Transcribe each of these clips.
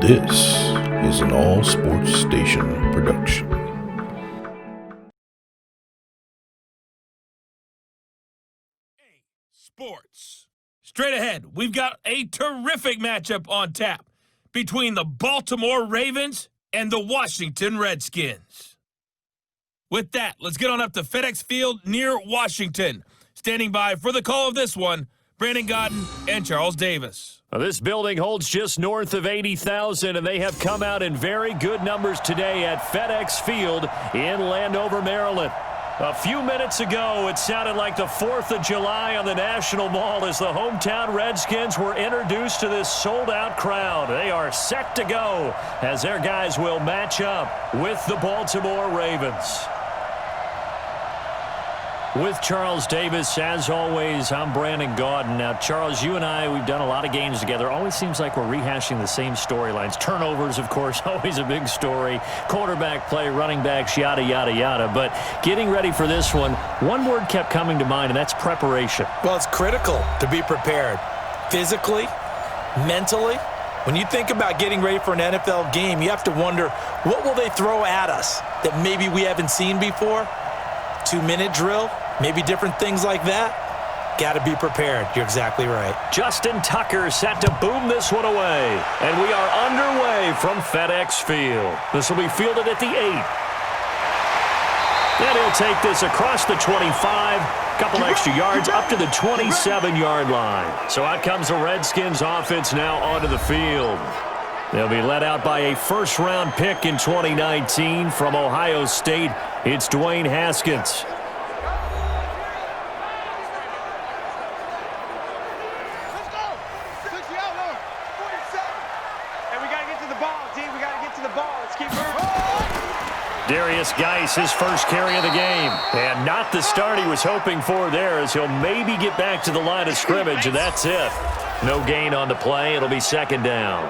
This is an All Sports Station production. Sports. Straight ahead, we've got a terrific matchup on tap between the Baltimore Ravens and the Washington Redskins. With that, let's get on up to FedEx Field near Washington. Standing by for the call of this one, Brandon Godden and Charles Davis. Well, this building holds just north of 80,000, and they have come out in very good numbers today at FedEx Field in Landover, Maryland. A few minutes ago, it sounded like the 4th of July on the National Mall as the hometown Redskins were introduced to this sold-out crowd. They are set to go as their guys will match up with the Baltimore Ravens. With Charles Davis, as always, I'm Brandon Gaudin. Now, Charles, you and I, we've done a lot of games together. Always seems like we're rehashing the same storylines. Turnovers, of course, always a big story. Quarterback play, running backs, yada, yada, yada. But getting ready for this one word kept coming to mind, and that's preparation. Well, it's critical to be prepared. Physically, mentally. When you think about getting ready for an NFL game, you have to wonder, what will they throw at us that maybe we haven't seen before? 2-minute drill? Maybe different things like that. Got to be prepared. You're exactly right. Justin Tucker set to boom this one away. And we are underway from FedEx Field. This will be fielded at the 8. And he'll take this across the 25. Couple extra yards up to the 27-yard line. So out comes the Redskins offense now onto the field. They'll be led out by a first-round pick in 2019 from Ohio State. It's Dwayne Haskins. Darius Geis, his first carry of the game. And not the start he was hoping for there, as he'll maybe get back to the line of scrimmage, and that's it. No gain on the play. It'll be second down.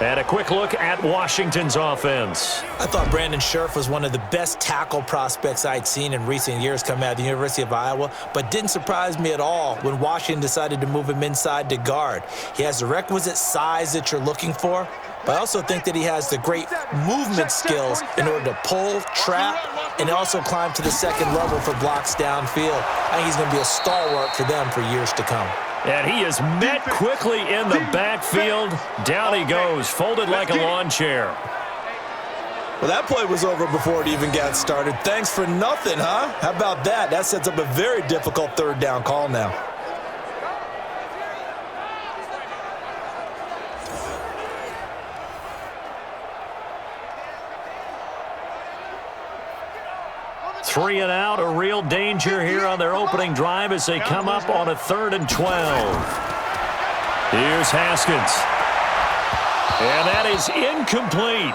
And a quick look at Washington's offense. I thought Brandon Scherff was one of the best tackle prospects I'd seen in recent years coming out of the University of Iowa, but didn't surprise me at all when Washington decided to move him inside to guard. He has the requisite size that you're looking for, but I also think that he has the great movement skills in order to pull, trap, and also climb to the second level for blocks downfield. I think he's going to be a stalwart for them for years to come. And he is met quickly in the backfield. Down he goes, folded like a lawn chair. Well, that play was over before it even got started. Thanks for nothing, huh? How about that? That sets up a very difficult third down call now. Three and out, a real danger here on their opening drive as they come up on a 3rd and 12. Here's Haskins. And that is incomplete.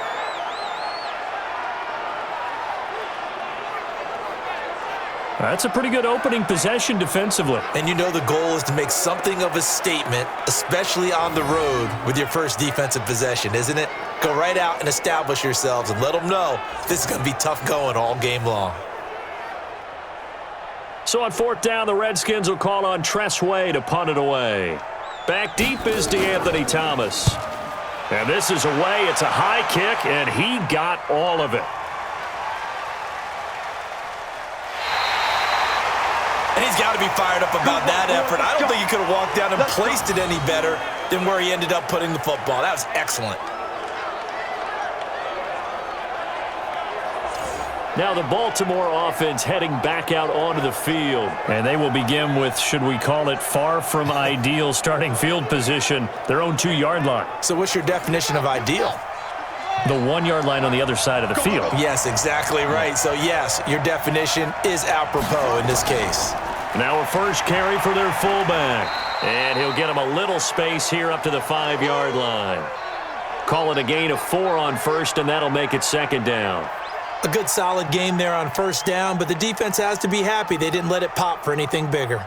That's a pretty good opening possession defensively. And you know the goal is to make something of a statement, especially on the road with your first defensive possession, isn't it? Go right out and establish yourselves and let them know this is going to be tough going all game long. So on 4th down, the Redskins will call on Tress Way to punt it away. Back deep is DeAnthony Thomas. And this is away. It's a high kick, and he got all of it. And he's got to be fired up about that effort. I don't think he could have walked down and placed it any better than where he ended up putting the football. That was excellent. Now the Baltimore offense heading back out onto the field. And they will begin with, should we call it, far from ideal starting field position, their own 2-yard line. So what's your definition of ideal? The 1-yard line on the other side of the field. Yes, exactly right. So yes, your definition is apropos in this case. Now a first carry for their fullback. And he'll get him a little space here up to the 5-yard line. Call it a gain of 4 on first, and that'll make it second down. A good solid game there on first down, but the defense has to be happy they didn't let it pop for anything bigger.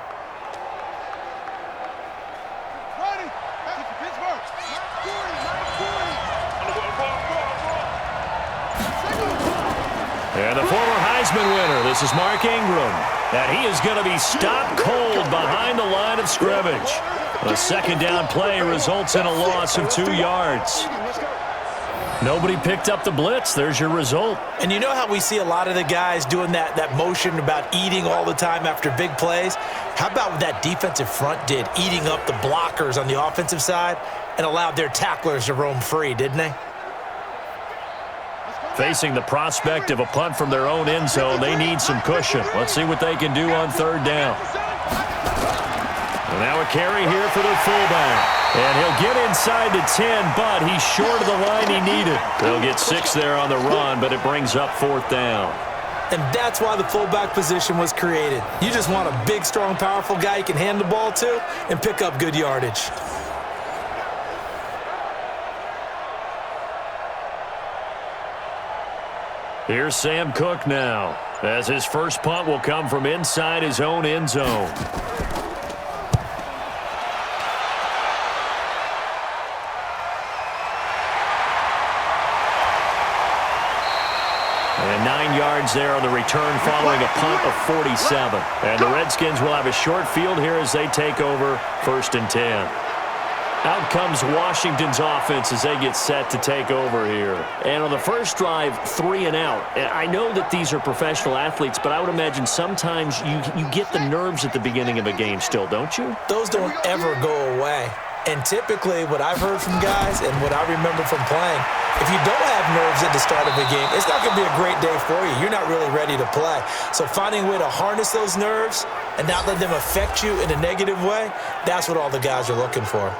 And the former Heisman winner, this is Mark Ingram. And he is going to be stopped cold behind the line of scrimmage. A second down play results in a loss of 2 yards. Nobody picked up the blitz. There's your result. And you know how we see a lot of the guys doing that motion about eating all the time after big plays? How about what that defensive front did, eating up the blockers on the offensive side and allowed their tacklers to roam free, didn't they? Facing the prospect of a punt from their own end zone, they need some cushion. Let's see what they can do on third down. And now a carry here for the fullback. And he'll get inside the 10, but he's short of the line he needed. They'll get 6 there on the run, but it brings up fourth down. And that's why the fullback position was created. You just want a big, strong, powerful guy you can hand the ball to and pick up good yardage. Here's Sam Cook now, as his first punt will come from inside his own end zone. And 9 yards there on the return following a punt of 47. And the Redskins will have a short field here as they take over 1st and 10. Out comes Washington's offense as they get set to take over here. And on the first drive, 3 and out. I know that these are professional athletes, but I would imagine sometimes you get the nerves at the beginning of a game still, don't you? Those don't ever go away. And typically what I've heard from guys and what I remember from playing, if you don't have nerves at the start of a game, it's not going to be a great day for you. You're not really ready to play. So finding a way to harness those nerves and not let them affect you in a negative way, that's what all the guys are looking for.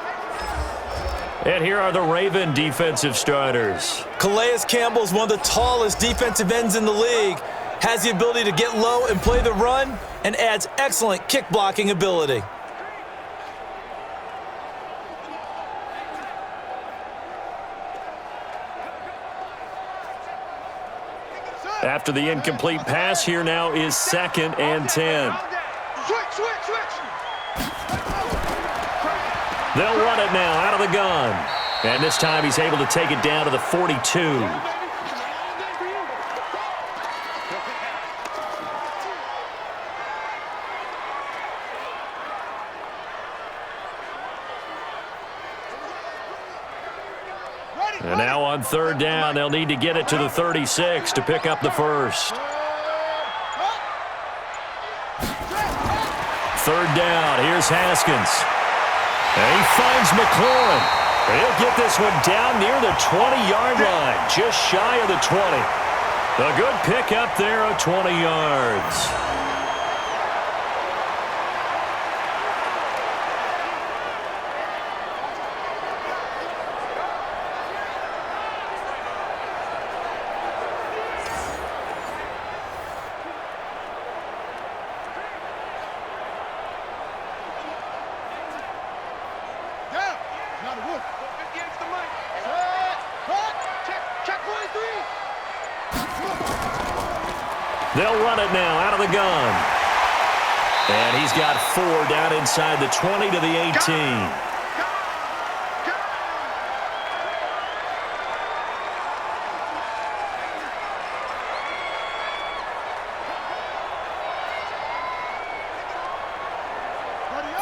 And here are the Raven defensive starters. Calais Campbell is one of the tallest defensive ends in the league, has the ability to get low and play the run, and adds excellent kick blocking ability. After the incomplete pass, here now is 2nd and 10. They'll run it now out of the gun. And this time he's able to take it down to the 42. And now on third down, they'll need to get it to the 36 to pick up the first. Third down, here's Haskins. And he finds McLaurin. He'll get this one down near the 20-yard line, just shy of the 20. A good pick up there of 20 yards. They'll run it now out of the gun. And he's got 4 down inside the 20 to the 18.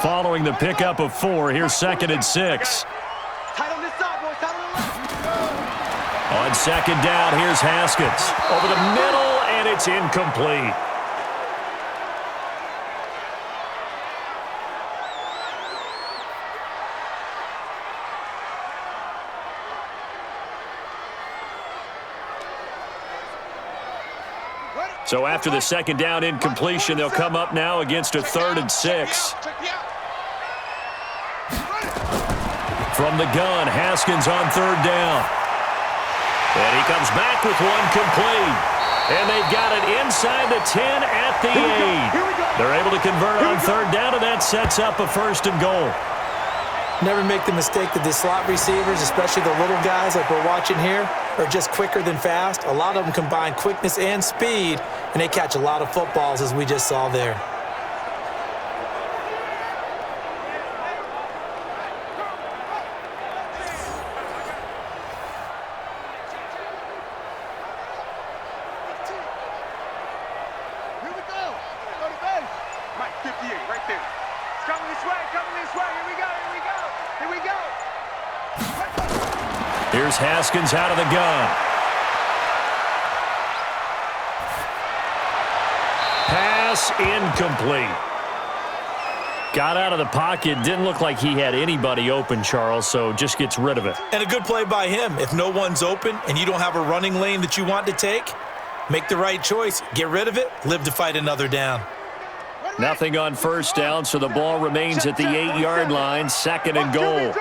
Following the pickup of 4, here's 2nd and 6. On 2nd down, here's Haskins. Over the middle, and it's incomplete. So after the 2nd down incompletion, they'll come up now against a 3rd and 6. From the gun, Haskins on 3rd down. And he comes back with one complete. And they've got it inside the 10 at the 8. They're able to convert on 3rd down, and that sets up a 1st and goal. Never make the mistake that the slot receivers, especially the little guys like we're watching here, are just quicker than fast. A lot of them combine quickness and speed, and they catch a lot of footballs, as we just saw there. Here's Haskins out of the gun. Pass incomplete. Got out of the pocket. Didn't look like he had anybody open, Charles, so just gets rid of it. And a good play by him. If no one's open and you don't have a running lane that you want to take, make the right choice. Get rid of it. Live to fight another down. Nothing on first down, so the ball remains at the 8-yard line. 2nd and goal.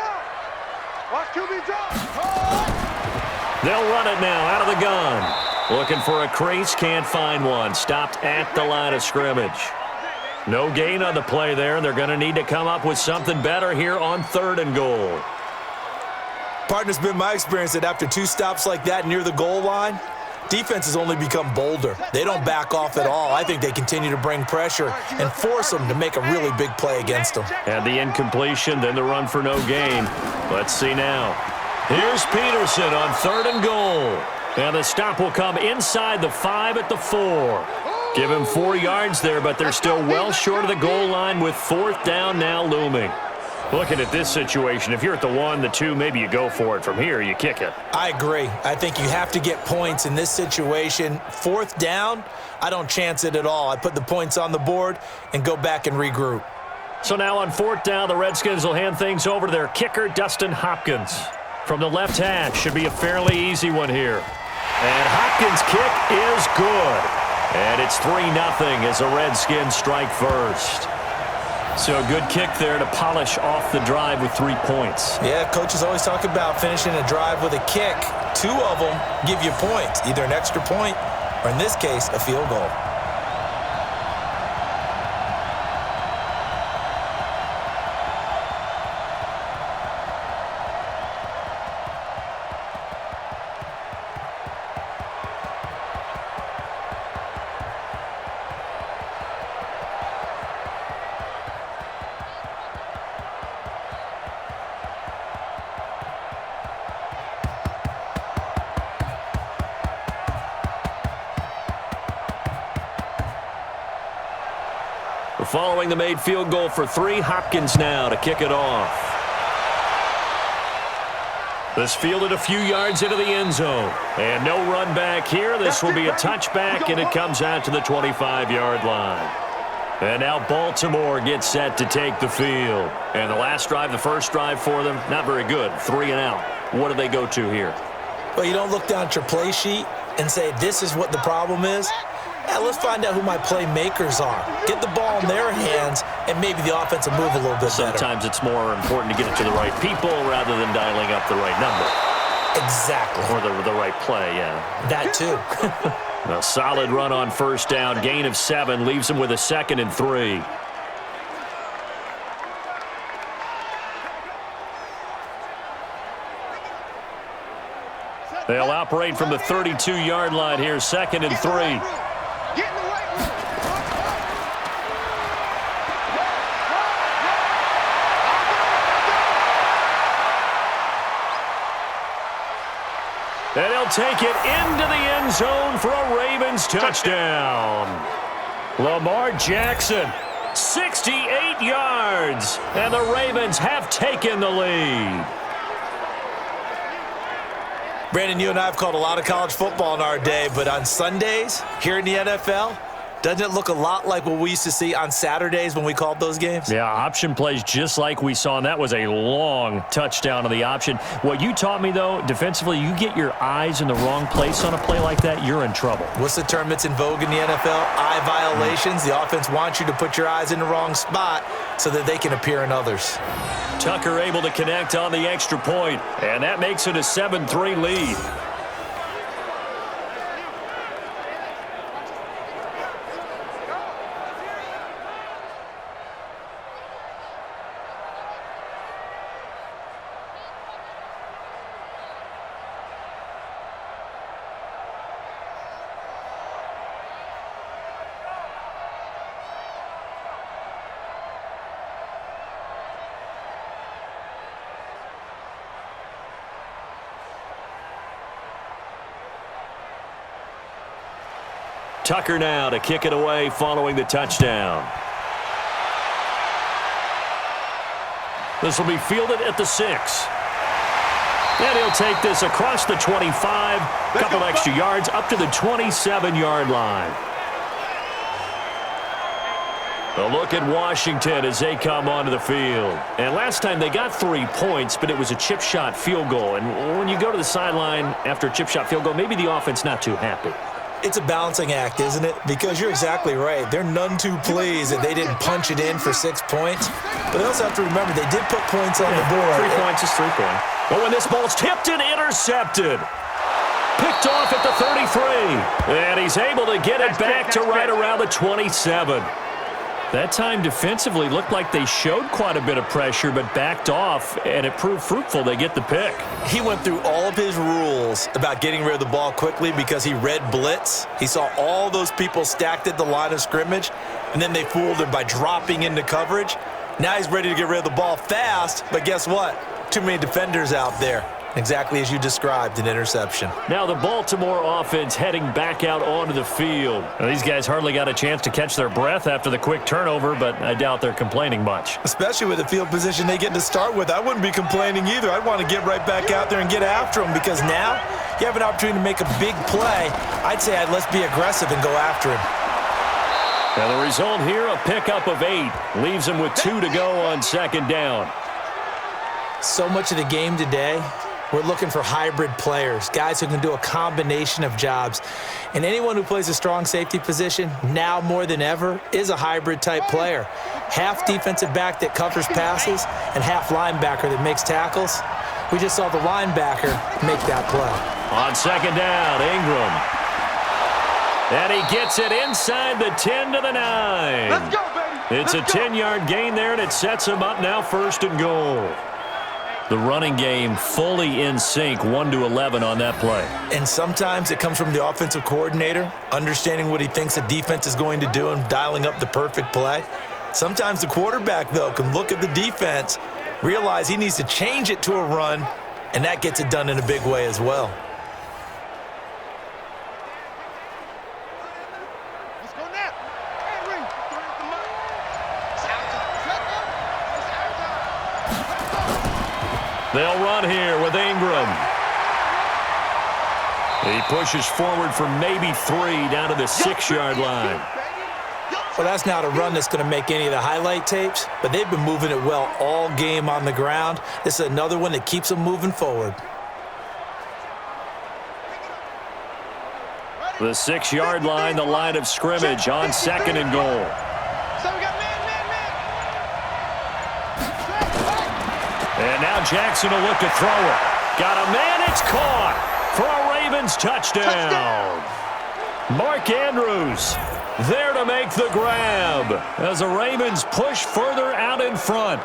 They'll run it now out of the gun. Looking for a crease, can't find one. Stopped at the line of scrimmage. No gain on the play there, and they're going to need to come up with something better here on 3rd and goal. Partner, it's been my experience that after 2 stops like that near the goal line, defense has only become bolder. They don't back off at all. I think they continue to bring pressure and force them to make a really big play against them. And the incompletion, then the run for no gain. Let's see now. Here's Peterson on 3rd and goal. And the stop will come inside the 5 at the 4. Give him 4 yards there, but they're still well short of the goal line with 4th down now looming. Looking at this situation, if you're at the 1, the 2, maybe you go for it. From here, you kick it. I agree. I think you have to get points in this situation. 4th down, I don't chance it at all. I put the points on the board and go back and regroup. So now on 4th down, the Redskins will hand things over to their kicker, Dustin Hopkins. From the left hash, should be a fairly easy one here. And Hopkins' kick is good. And it's 3-0 as the Redskins strike first. So a good kick there to polish off the drive with 3 points. Yeah, coaches always talk about finishing a drive with a kick. 2 of them give you points, either an extra point or, in this case, a field goal. Following the made field goal for 3, Hopkins now to kick it off. This fielded a few yards into the end zone. And no run back here. This will be a touchback, and it comes out to the 25-yard line. And now Baltimore gets set to take the field. And the last drive, the first drive for them, not very good. 3 and out. What do they go to here? Well, you don't look down at your play sheet and say, this is what the problem is. Yeah, let's find out who my playmakers are. Get the ball in their hands, and maybe the offense will move a little bit better. Sometimes it's more important to get it to the right people rather than dialing up the right number. Exactly. Or the right play, yeah. That too. A solid run on first down. Gain of 7 leaves him with a 2nd and 3. They'll operate from the 32-yard line here. 2nd and 3. And he'll take it into the end zone for a Ravens touchdown. Lamar Jackson, 68 yards, and the Ravens have taken the lead. Brandon, you and I have called a lot of college football in our day, but on Sundays here in the NFL, doesn't it look a lot like what we used to see on Saturdays when we called those games? Yeah, option plays just like we saw, and that was a long touchdown on the option. What you taught me, though, defensively, you get your eyes in the wrong place on a play like that, you're in trouble. What's the term that's in vogue in the NFL? Eye violations. The offense wants you to put your eyes in the wrong spot so that they can appear in others. Tucker able to connect on the extra point, and that makes it a 7-3 lead. Tucker now to kick it away following the touchdown. This will be fielded at the 6. And he'll take this across the 25, a couple extra yards up to the 27-yard line. A look at Washington as they come onto the field. And last time they got 3 points, but it was a chip shot field goal. And when you go to the sideline after a chip shot field goal, maybe the offense not too happy. It's a balancing act, isn't it? Because you're exactly right. They're none too pleased that they didn't punch it in for 6 points. But they also have to remember they did put points on the board. 3 points is 3 points. But when this ball's tipped and intercepted. Picked off at the 33. And he's able to get it back to right around the 27. That time defensively looked like they showed quite a bit of pressure but backed off, and it proved fruitful. They get the pick. He went through all of his rules about getting rid of the ball quickly because he read blitz. He saw all those people stacked at the line of scrimmage, and then they fooled him by dropping into coverage. Now he's ready to get rid of the ball fast, but guess what? Too many defenders out there. Exactly as you described, an interception. Now the Baltimore offense heading back out onto the field. Now, these guys hardly got a chance to catch their breath after the quick turnover, but I doubt they're complaining much. Especially with the field position they get to start with. I wouldn't be complaining either. I'd want to get right back out there and get after them because now you have an opportunity to make a big play. I'd say let's be aggressive and go after him. Now the result here, a pickup of 8. Leaves them with 2 to go on second down. So much of the game today, we're looking for hybrid players, guys who can do a combination of jobs. And anyone who plays a strong safety position, now more than ever, is a hybrid-type player. Half defensive back that covers passes and half linebacker that makes tackles. We just saw the linebacker make that play. On second down, Ingram. And he gets it inside the 10 to the 9. Let's go, baby. It's a 10-yard gain there, and it sets him up now first and goal. The running game fully in sync, 1 to 11 on that play. And sometimes it comes from the offensive coordinator, understanding what he thinks the defense is going to do and dialing up the perfect play. Sometimes the quarterback, though, can look at the defense, realize he needs to change it to a run, and that gets it done in a big way as well. Let's go now. Hey, Ring. They'll run here with Ingram. He pushes forward for maybe 3 down to the 6-yard line. Well, that's not a run that's going to make any of the highlight tapes, but they've been moving it well all game on the ground. This is another one that keeps them moving forward. The 6-yard line, the line of scrimmage on second and goal. So we got man. And now Jackson will look to throw it. Got a man, it's caught for a Ravens touchdown. Mark Andrews there to make the grab as the Ravens push further out in front.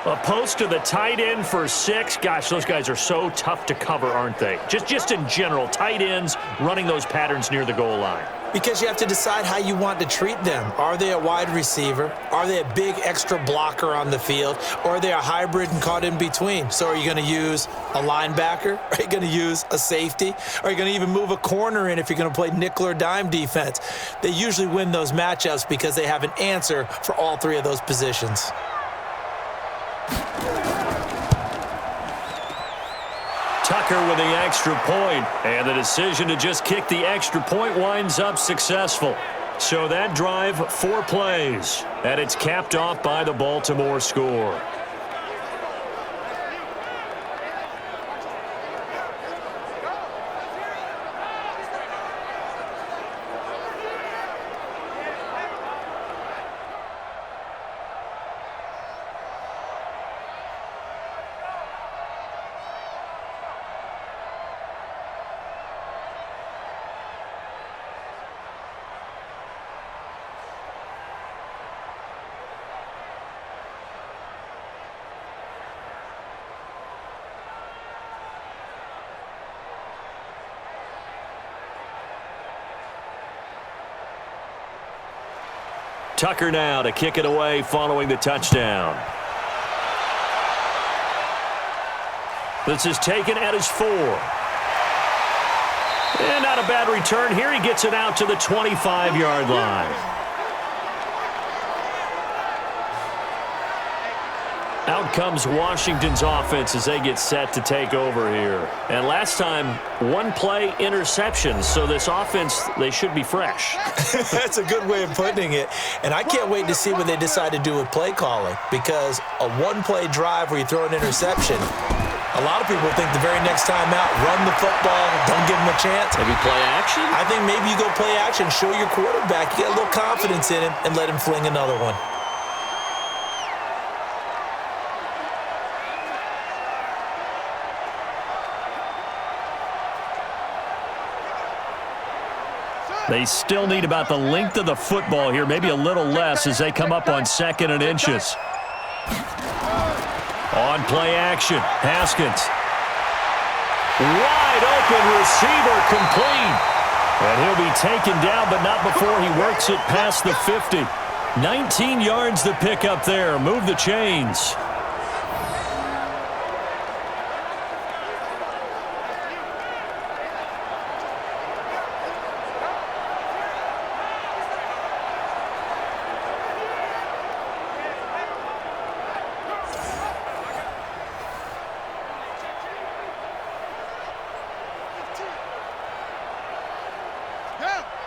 A post to the tight end for 6. Gosh, those guys are so tough to cover, aren't they? Just in general, tight ends running those patterns near the goal line. Because you have to decide how you want to treat them. Are they a wide receiver? Are they a big extra blocker on the field? Or are they a hybrid and caught in between? So are you going to use a linebacker? Are you going to use a safety? Are you going to even move a corner in if you're going to play nickel or dime defense? They usually win those matchups because they have an answer for all 3 of those positions. Tucker with the extra point, and the decision to just kick the extra point winds up successful. So that drive, 4 plays, and it's capped off by the Baltimore score. Tucker now to kick it away following the touchdown. This is taken at his 4. And not a bad return here. He gets it out to the 25-yard line. Out comes Washington's offense as they get set to take over here. And last time, one-play interception, so this offense, they should be fresh. That's a good way of putting it. And I can't wait to see what they decide to do with play calling, because a one-play drive where you throw an interception, a lot of people think the very next time out, run the football, don't give them a chance. Maybe play action? I think maybe you go play action, show your quarterback, you get a little confidence in him, and let him fling another one. They still need about the length of the football here, maybe a little less as they come up on 2nd and inches. On play action, Haskins. Wide open receiver, complete. And he'll be taken down, but not before he works it past the 50. 19 yards to pick up there. Move the chains.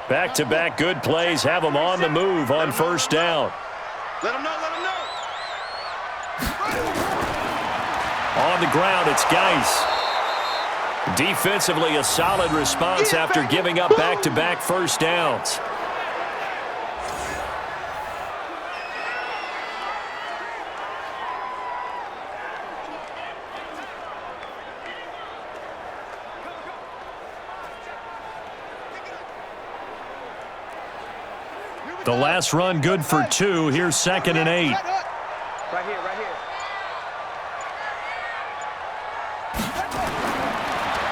Back-to-back good plays have them on the move on 1st down. Let him know, let him know. On the ground, it's Geis. Defensively, a solid response after giving up back-to-back 1st downs. The last run good for 2. Here's 2nd and 8. Right here, right here.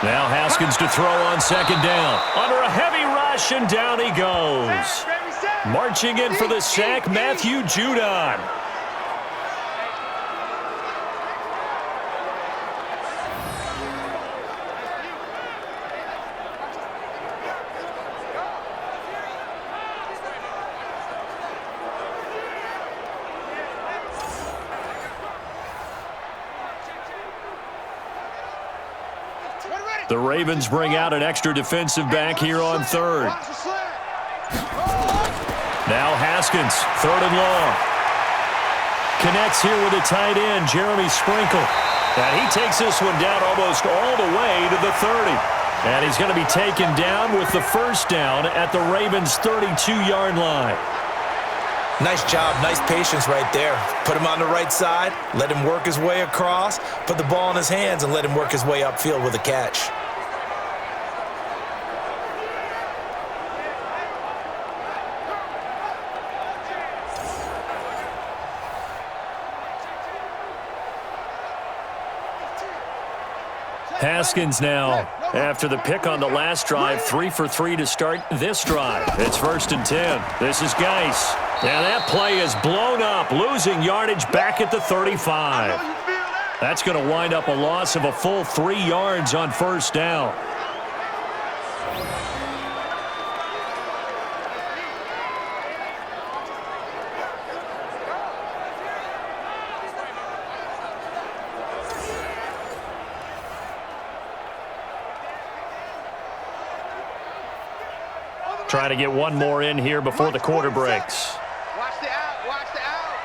Now Haskins to throw on 2nd down. Under a heavy rush, and down he goes. Marching in for the sack, Matthew Judon. The Ravens bring out an extra defensive back here on 3rd. Now Haskins, 3rd and long. Connects here with a tight end, Jeremy Sprinkle. And he takes this one down almost all the way to the 30. And he's going to be taken down with the 1st down at the Ravens' 32-yard line. Nice job, nice patience right there. Put him on the right side, let him work his way across, put the ball in his hands, and let him work his way upfield with a catch. Haskins now, after the pick on the last drive, 3 for 3 to start this drive. It's 1st and 10. This is Geis. And that play is blown up, losing yardage back at the 35. That's going to wind up a loss of a full 3 yards on 1st down. Trying to get one more in here before the quarter breaks. Watch the out, watch the out.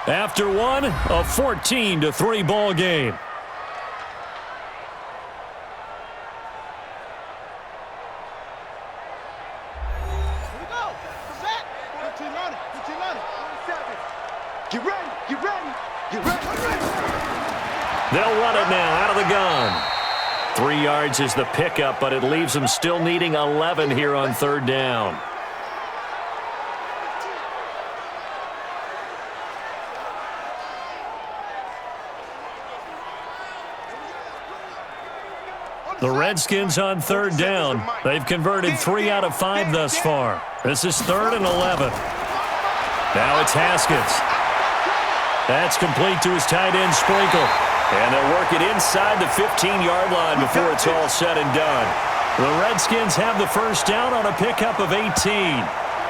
After one, a 14-3 ball game. Here we go. Set. 15 on it, 15 on it. 7. Get ready, get ready, get ready. They'll run it now out of the gun. 3 yards is the pickup, but it leaves them still needing 11 here on 3rd down. The Redskins on 3rd down. They've converted 3 out of 5 thus far. This is 3rd and 11. Now it's Haskins. That's complete to his tight end, Sprinkle. And they'll work it inside the 15-yard line before it's all said and done. The Redskins have the 1st down on a pickup of 18.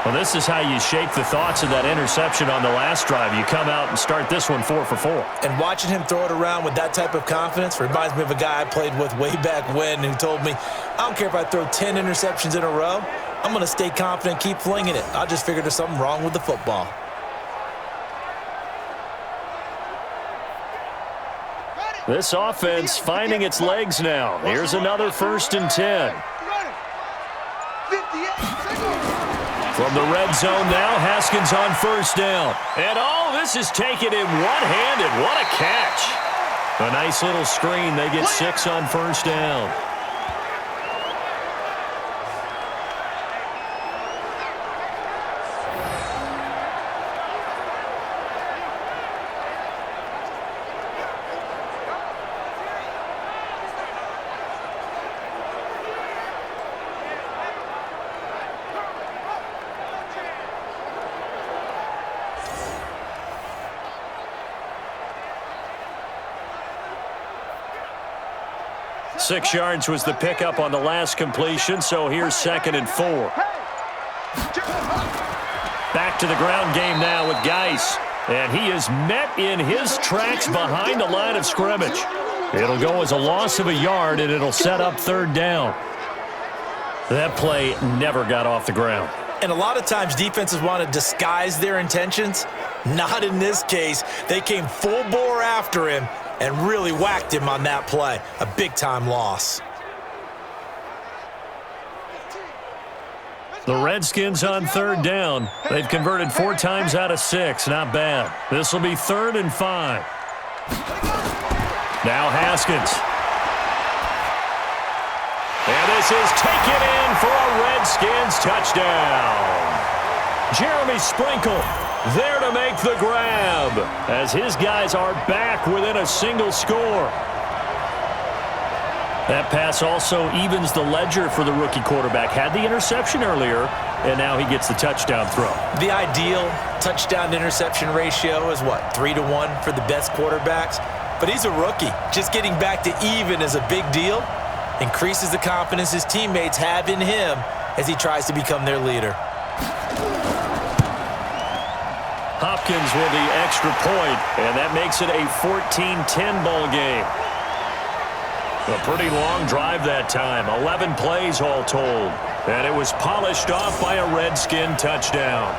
Well, this is how you shake the thoughts of that interception on the last drive. You come out and start this one 4 for 4. And watching him throw it around with that type of confidence reminds me of a guy I played with way back when who told me, I don't care if I throw 10 interceptions in a row, I'm going to stay confident, keep flinging it. I just figured there's something wrong with the football. This offense finding its legs now. Here's another 1st and 10. From the red zone now, Haskins on 1st down. And this is taken in one-handed. What a catch. A nice little screen. They get 6 on 1st down. Six yards was the pickup on the last completion, so here's 2nd and 4. Back to the ground game now with Geis. And he is met in his tracks behind the line of scrimmage. It'll go as a loss of a yard, and it'll set up 3rd down. That play never got off the ground. And a lot of times defenses want to disguise their intentions. Not in this case. They came full bore after him and really whacked him on that play. A big-time loss. The Redskins on 3rd down. They've converted 4 times out of 6. Not bad. This will be 3rd and 5. Now Haskins. And this is taken in for a Redskins touchdown. Jeremy Sprinkle there to make the grab as his guys are back within a single score. That pass also evens the ledger for the rookie quarterback. Had the interception earlier, and now he gets the touchdown throw. The ideal touchdown-interception ratio is, 3-to-1 for the best quarterbacks? But he's a rookie. Just getting back to even is a big deal. Increases the confidence his teammates have in him as he tries to become their leader. Hopkins with the extra point, and that makes it a 14-10 ball game. A pretty long drive that time, 11 plays all told, and it was polished off by a Redskin touchdown.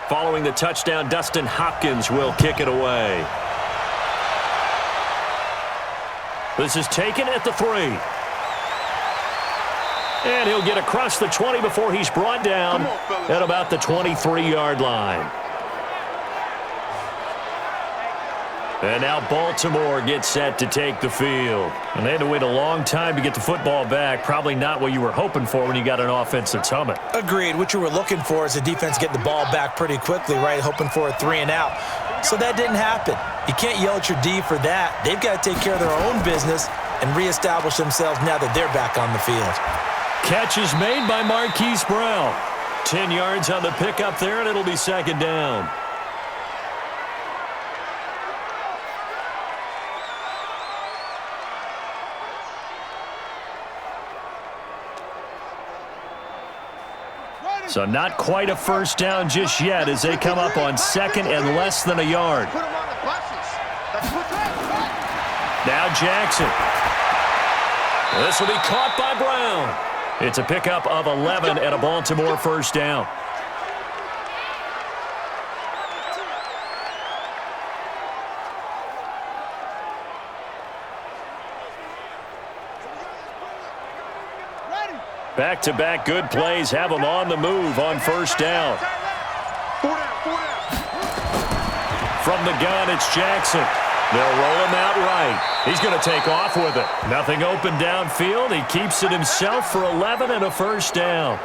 Following the touchdown, Dustin Hopkins will kick it away. This is taken at the 3. And he'll get across the 20 before he's brought down at about the 23-yard line. And now Baltimore gets set to take the field. And they had to wait a long time to get the football back. Probably not what you were hoping for when you got an offense that's humming. Agreed. What you were looking for is the defense get the ball back pretty quickly, right? Hoping for a 3 and out. So that didn't happen. You can't yell at your D for that. They've got to take care of their own business and reestablish themselves now that they're back on the field. Catch is made by Marquise Brown. 10 yards on the pickup there, and it'll be 2nd down. So not quite a 1st down just yet as they come up on 2nd and less than a yard. Now Jackson. This will be caught by Brown. It's a pickup of 11 and a Baltimore 1st down. Back-to-back good plays have them on the move on 1st down. From the gun, it's Jackson. They'll roll him out right. He's going to take off with it. Nothing open downfield. He keeps it himself for 11 and a 1st down.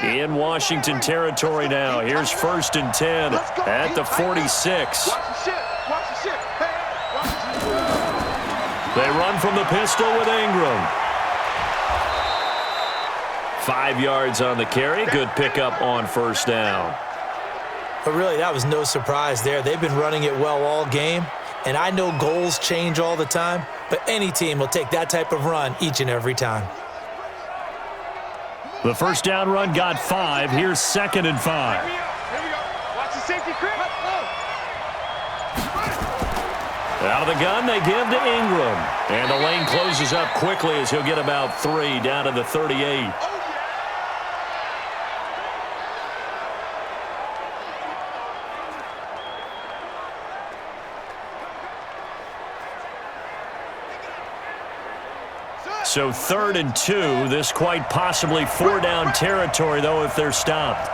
in Washington territory now. Here's 1st and 10 at the 46. They run from the pistol with Ingram. 5 yards on the carry. Good pickup on 1st down. But really, that was no surprise there. They've been running it well all game. And I know goals change all the time, but any team will take that type of run each and every time. The 1st down run got 5. Here's 2nd and 5. Here we go. Watch the safety crib. Out of the gun, they give to Ingram. And the lane closes up quickly as he'll get about 3 down to the 38. So 3rd and 2. This quite possibly 4-down territory, though, if they're stopped.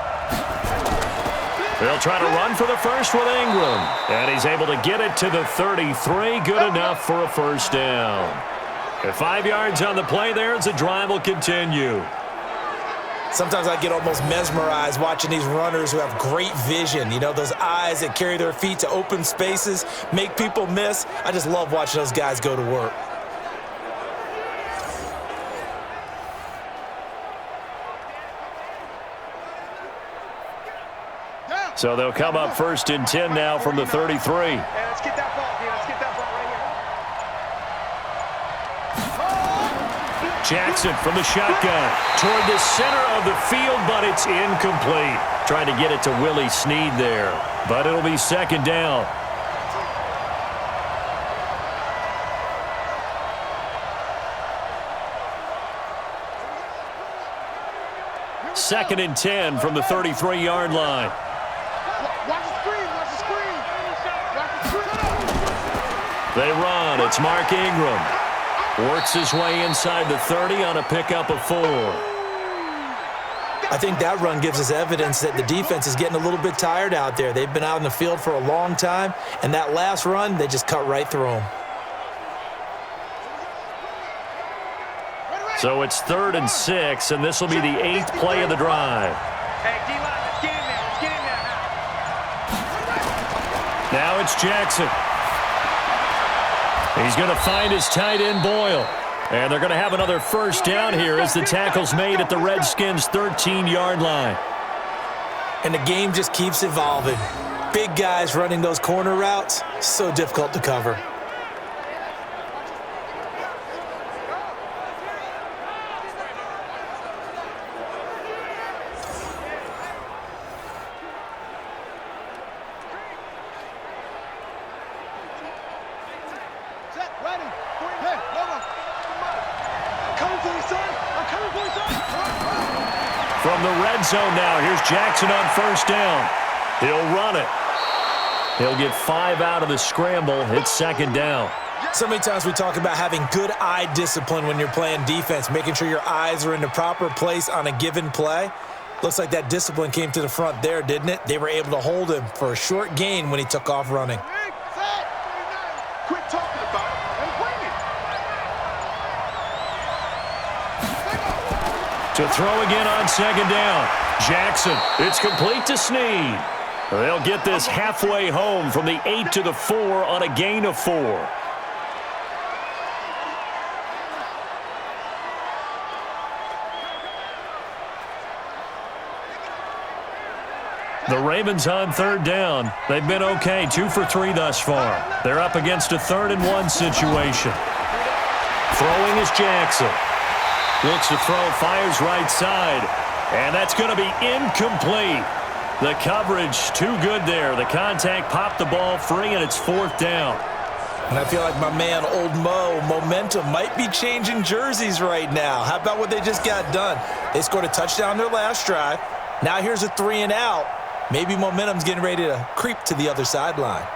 They'll try to run for the first with Ingram. And he's able to get it to the 33. Good enough for a 1st down. At 5 yards on the play there as the drive will continue. Sometimes I get almost mesmerized watching these runners who have great vision. You know, those eyes that carry their feet to open spaces, make people miss. I just love watching those guys go to work. So they'll come up 1st and 10 now from the 33. Hey, let's get that ball, dude. Let's get that ball right here. Jackson from the shotgun toward the center of the field, but it's incomplete. Trying to get it to Willie Snead there, but it'll be 2nd down. Second and 10 from the 33-yard line. Watch the screen. Watch the screen. Watch the screen. They run. It's Mark Ingram. Works his way inside the 30 on a pickup of 4. I think that run gives us evidence that the defense is getting a little bit tired out there. They've been out in the field for a long time, and that last run, they just cut right through them. So it's 3rd and 6, and this will be the 8th play of the drive. Hey, D-line, let's get in there. Let's get in there now. Now it's Jackson. He's going to find his tight end, Boyle. And they're going to have another 1st down here as the tackle's made at the Redskins' 13-yard line. And the game just keeps evolving. Big guys running those corner routes, so difficult to cover. From the red zone now, here's Jackson on 1st down. He'll run it. He'll get 5 out of the scramble. It's 2nd down. So many times we talk about having good eye discipline when you're playing defense, making sure your eyes are in the proper place on a given play. Looks like that discipline came to the front there, didn't it? They were able to hold him for a short gain when he took off running. Quit talking about it and bring it. To throw again on 2nd down. Jackson, it's complete to Snead. They'll get this halfway home from the 8 to the 4 on a gain of 4. The Ravens on 3rd down. They've been okay, 2 for 3 thus far. They're up against a 3rd and 1 situation. Throwing is Jackson. Looks to throw, fires right side. And that's going to be incomplete. The coverage too good there. The contact popped the ball free, and it's 4th down. And I feel like my man, Old Mo, momentum might be changing jerseys right now. How about what they just got done? They scored a touchdown their last drive. Now here's a 3 and out. Maybe momentum's getting ready to creep to the other sideline.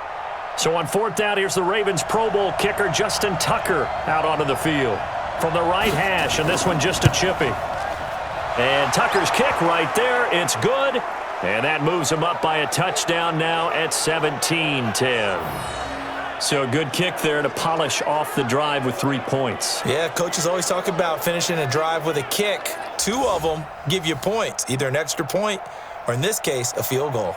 So on 4th down, here's the Ravens Pro Bowl kicker Justin Tucker out onto the field from the right hash, and this one just a chippy. And Tucker's kick right there. It's good, and that moves him up by a touchdown now at 17-10. So a good kick there to polish off the drive with 3 points. Yeah, coaches always talk about finishing a drive with a kick. 2 of them give you points, either an extra point or, in this case, a field goal.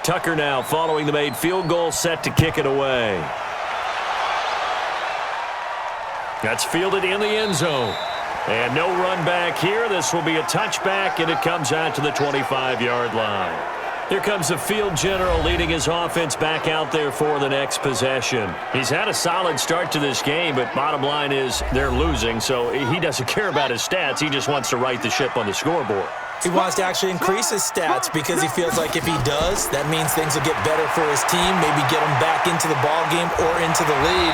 Tucker now following the made field goal, set to kick it away. That's fielded in the end zone. And no run back here. This will be a touchback, and it comes out to the 25-yard line. Here comes the field general leading his offense back out there for the next possession. He's had a solid start to this game, but bottom line is they're losing, so he doesn't care about his stats. He just wants to right the ship on the scoreboard. He wants to actually increase his stats because he feels like if he does, that means things will get better for his team, maybe get him back into the ball game or into the lead.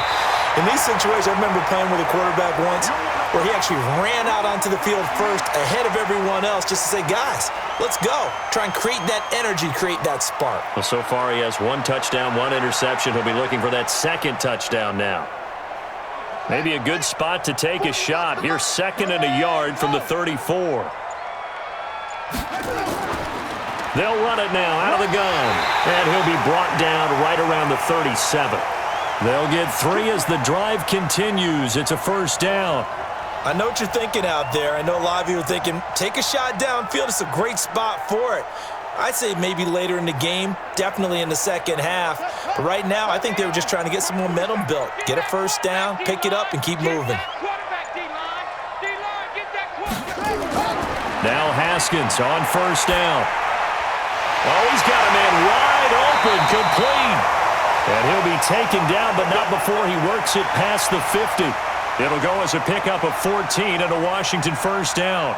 In these situations, I remember playing with a quarterback once where he actually ran out onto the field first ahead of everyone else just to say, guys, let's go. Try and create that energy, create that spark. Well, so far he has 1 touchdown, 1 interception. He'll be looking for that second touchdown now. Maybe a good spot to take a shot. Here's 2nd and a yard from the 34. They'll run it now out of the gun. And he'll be brought down right around the 37. They'll get 3 as the drive continues. It's a first down. I know what you're thinking out there. I know a lot of you are thinking, take a shot downfield. It's a great spot for it. I'd say maybe later in the game, definitely in the second half. But right now, I think they were just trying to get some momentum built. Get a first down, pick it up, and keep moving. Now Haskins on first down. Oh, he's got a man wide open, complete. And he'll be taken down, but not before he works it past the 50. It'll go as a pickup of 14 and a Washington first down.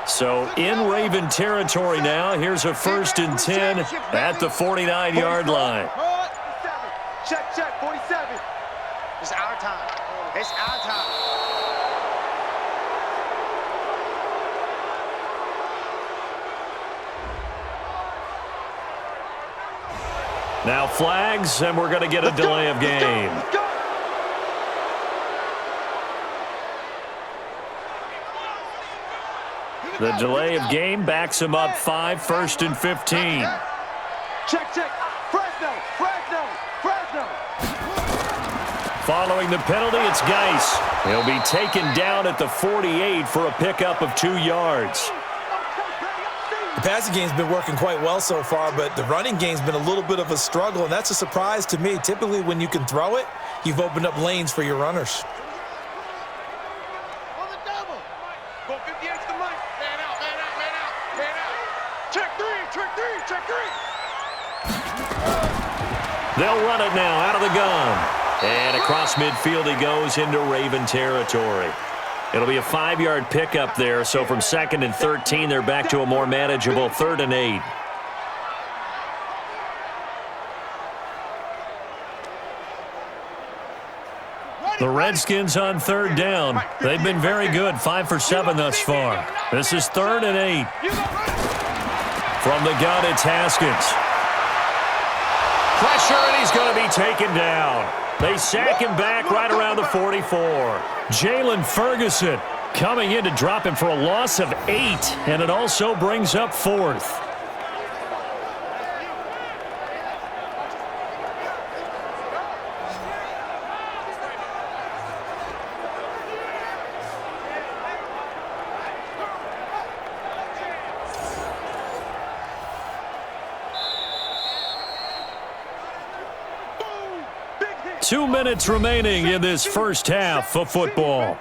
So in Raven territory now. Here's a 1st and 10 at the 49-yard line. Check, 47. It's our time. It's our time. Now flags, and we're going to get a delay of game. The delay of game backs him up 5, 1st and 15. Check. Fresno. Following the penalty, it's Geis. He'll be taken down at the 48 for a pickup of 2 yards. The passing game's been working quite well so far, but the running game's been a little bit of a struggle, and that's a surprise to me. Typically, when you can throw it, you've opened up lanes for your runners. On the double. Go 58 to the right. Man out. Check three. They'll run it now out of the gun. And across midfield he goes into Raven territory. It'll be a 5-yard pickup there, so from 2nd and 13, they're back to a more manageable 3rd and 8. The Redskins on 3rd down. They've been very good, 5 for 7 thus far. This is 3rd and 8. From the gun, it's Haskins. Pressure, and he's going to be taken down. They sack him back right around the 44. Jalen Ferguson coming in to drop him for a loss of 8, and it also brings up 4th. Two minutes remaining in this first half of football.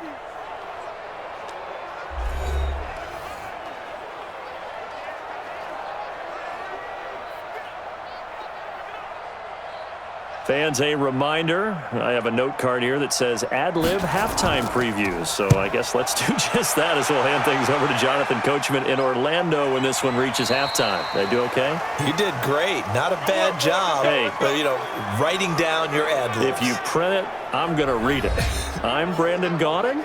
Fans, a reminder, I have a note card here that says ad-lib halftime previews. So I guess let's do just that as we'll hand things over to Jonathan Coachman in Orlando when this one reaches halftime. Did I do okay? You did great. Not a bad job. Hey. But, writing down your ad-libs. If you print it, I'm going to read it. I'm Brandon Gauding.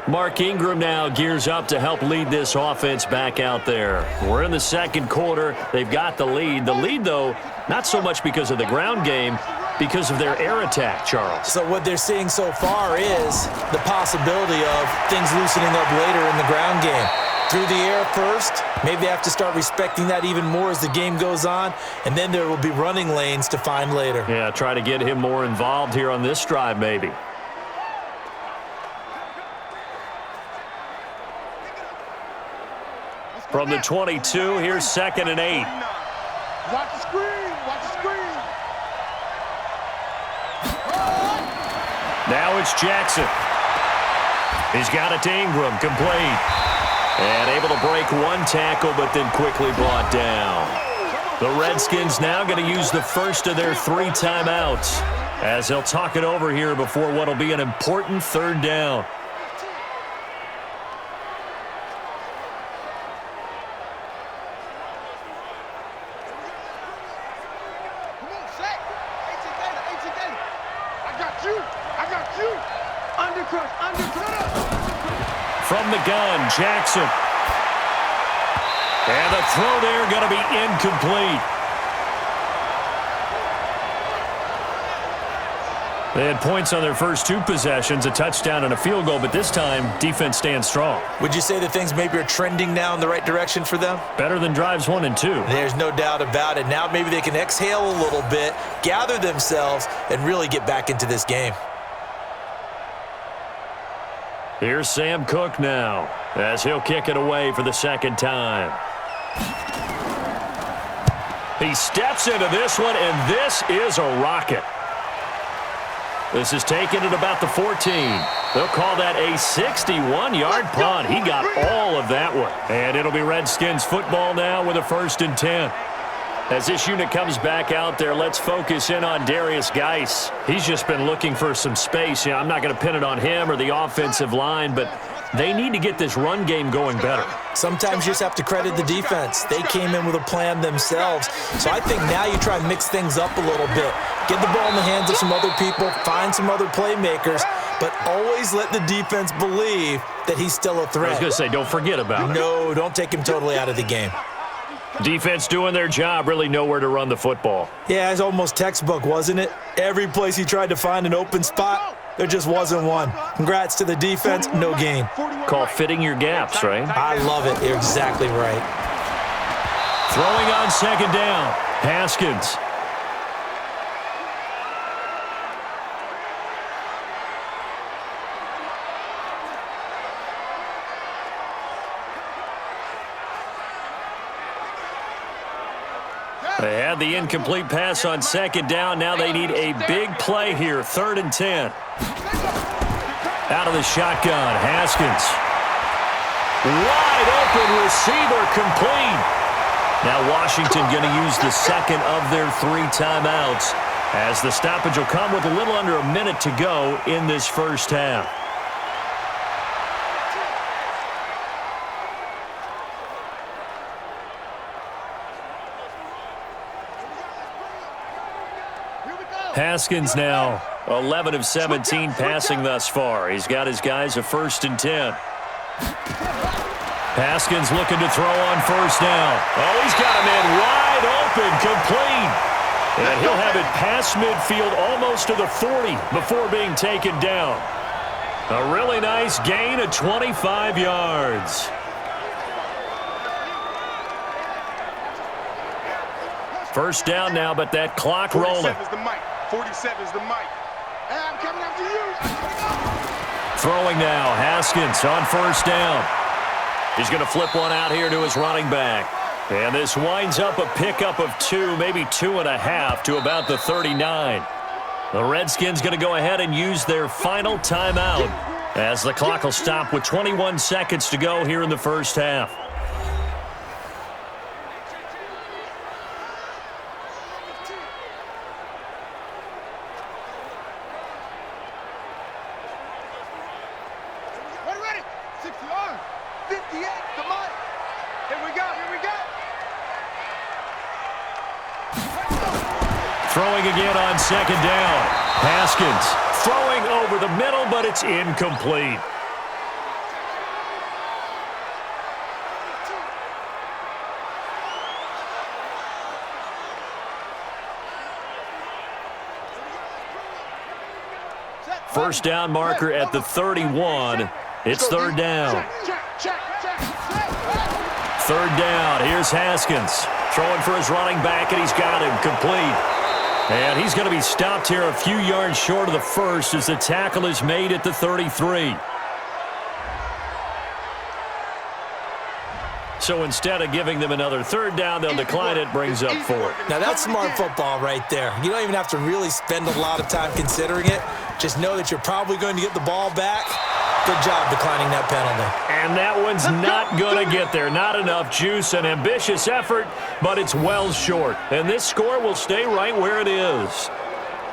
Mark Ingram now gears up to help lead this offense back out there. We're in the second quarter. They've got the lead. The lead, though, not so much because of the ground game, because of their air attack, Charles. So what they're seeing so far is the possibility of things loosening up later in the ground game. Through the air first, maybe they have to start respecting that even more as the game goes on, and then there will be running lanes to find later. Yeah, try to get him more involved here on this drive maybe. From the 22, here's 2nd and 8. Watch the screen. Watch the screen. Now it's Jackson. He's got it to Ingram, complete. And able to break one tackle, but then quickly brought down. The Redskins now going to use the first of their 3 timeouts as they'll talk it over here before what will be an important 3rd down. From the gun, Jackson. And the throw there going to be incomplete. They had points on their first 2 possessions, a touchdown and a field goal, but this time, defense stands strong. Would you say that things maybe are trending now in the right direction for them? Better than drives 1 and 2. There's no doubt about it. Now maybe they can exhale a little bit, gather themselves, and really get back into this game. Here's Sam Cook now, as he'll kick it away for the 2nd time. He steps into this one, and this is a rocket. This is taken at about the 14. They'll call that a 61-yard punt. He got all of that one. And it'll be Redskins football now with a 1st and 10. As this unit comes back out there, let's focus in on Darius Geis. He's just been looking for some space. I'm not going to pin it on him or the offensive line, but they need to get this run game going better. Sometimes you just have to credit the defense. They came in with a plan themselves. So I think now you try and mix things up a little bit. Get the ball in the hands of some other people, find some other playmakers, but always let the defense believe that he's still a threat. I was going to say, don't forget about it. No, don't take him totally out of the game. Defense doing their job, really nowhere to run the football. Yeah, it's almost textbook, wasn't it? Every place he tried to find an open spot, there just wasn't one. Congrats to the defense, no gain. Call fitting your gaps, right? I love it. You're exactly right. Throwing on 2nd down, Haskins. They had the incomplete pass on 2nd down. Now they need a big play here, 3rd and 10. Out of the shotgun, Haskins. Wide open receiver, complete. Now Washington going to use the 2nd of their 3 timeouts as the stoppage will come with a little under a minute to go in this 1st half. Haskins now 11 of 17 passing thus far. He's got his guys a 1st and 10. Haskins looking to throw on 1st down. Oh, he's got him in wide open, complete. And he'll have it past midfield almost to the 40 before being taken down. A really nice gain of 25 yards. First down now, but that clock rolling. 47 is the mic. Hey, I'm coming after you. Throwing now, Haskins on 1st down. He's going to flip one out here to his running back. And this winds up a pickup of 2, maybe 2.5 to about the 39. The Redskins going to go ahead and use their final timeout as the clock will stop with 21 seconds to go here in the 1st half. Throwing again on 2nd down. Haskins throwing over the middle, but it's incomplete. First down marker at the 31. It's third down. Third down. Here's Haskins. Throwing for his running back, and he's got him complete. And he's going to be stopped here a few yards short of the first as the tackle is made at the 33. So instead of giving them another third down, they'll decline it, brings up 4. Now that's smart football right there. You don't even have to really spend a lot of time considering it. Just know that you're probably going to get the ball back. Good job declining that penalty. And that one's not going to get there. Not enough juice. An ambitious effort, but it's well short. And this score will stay right where it is.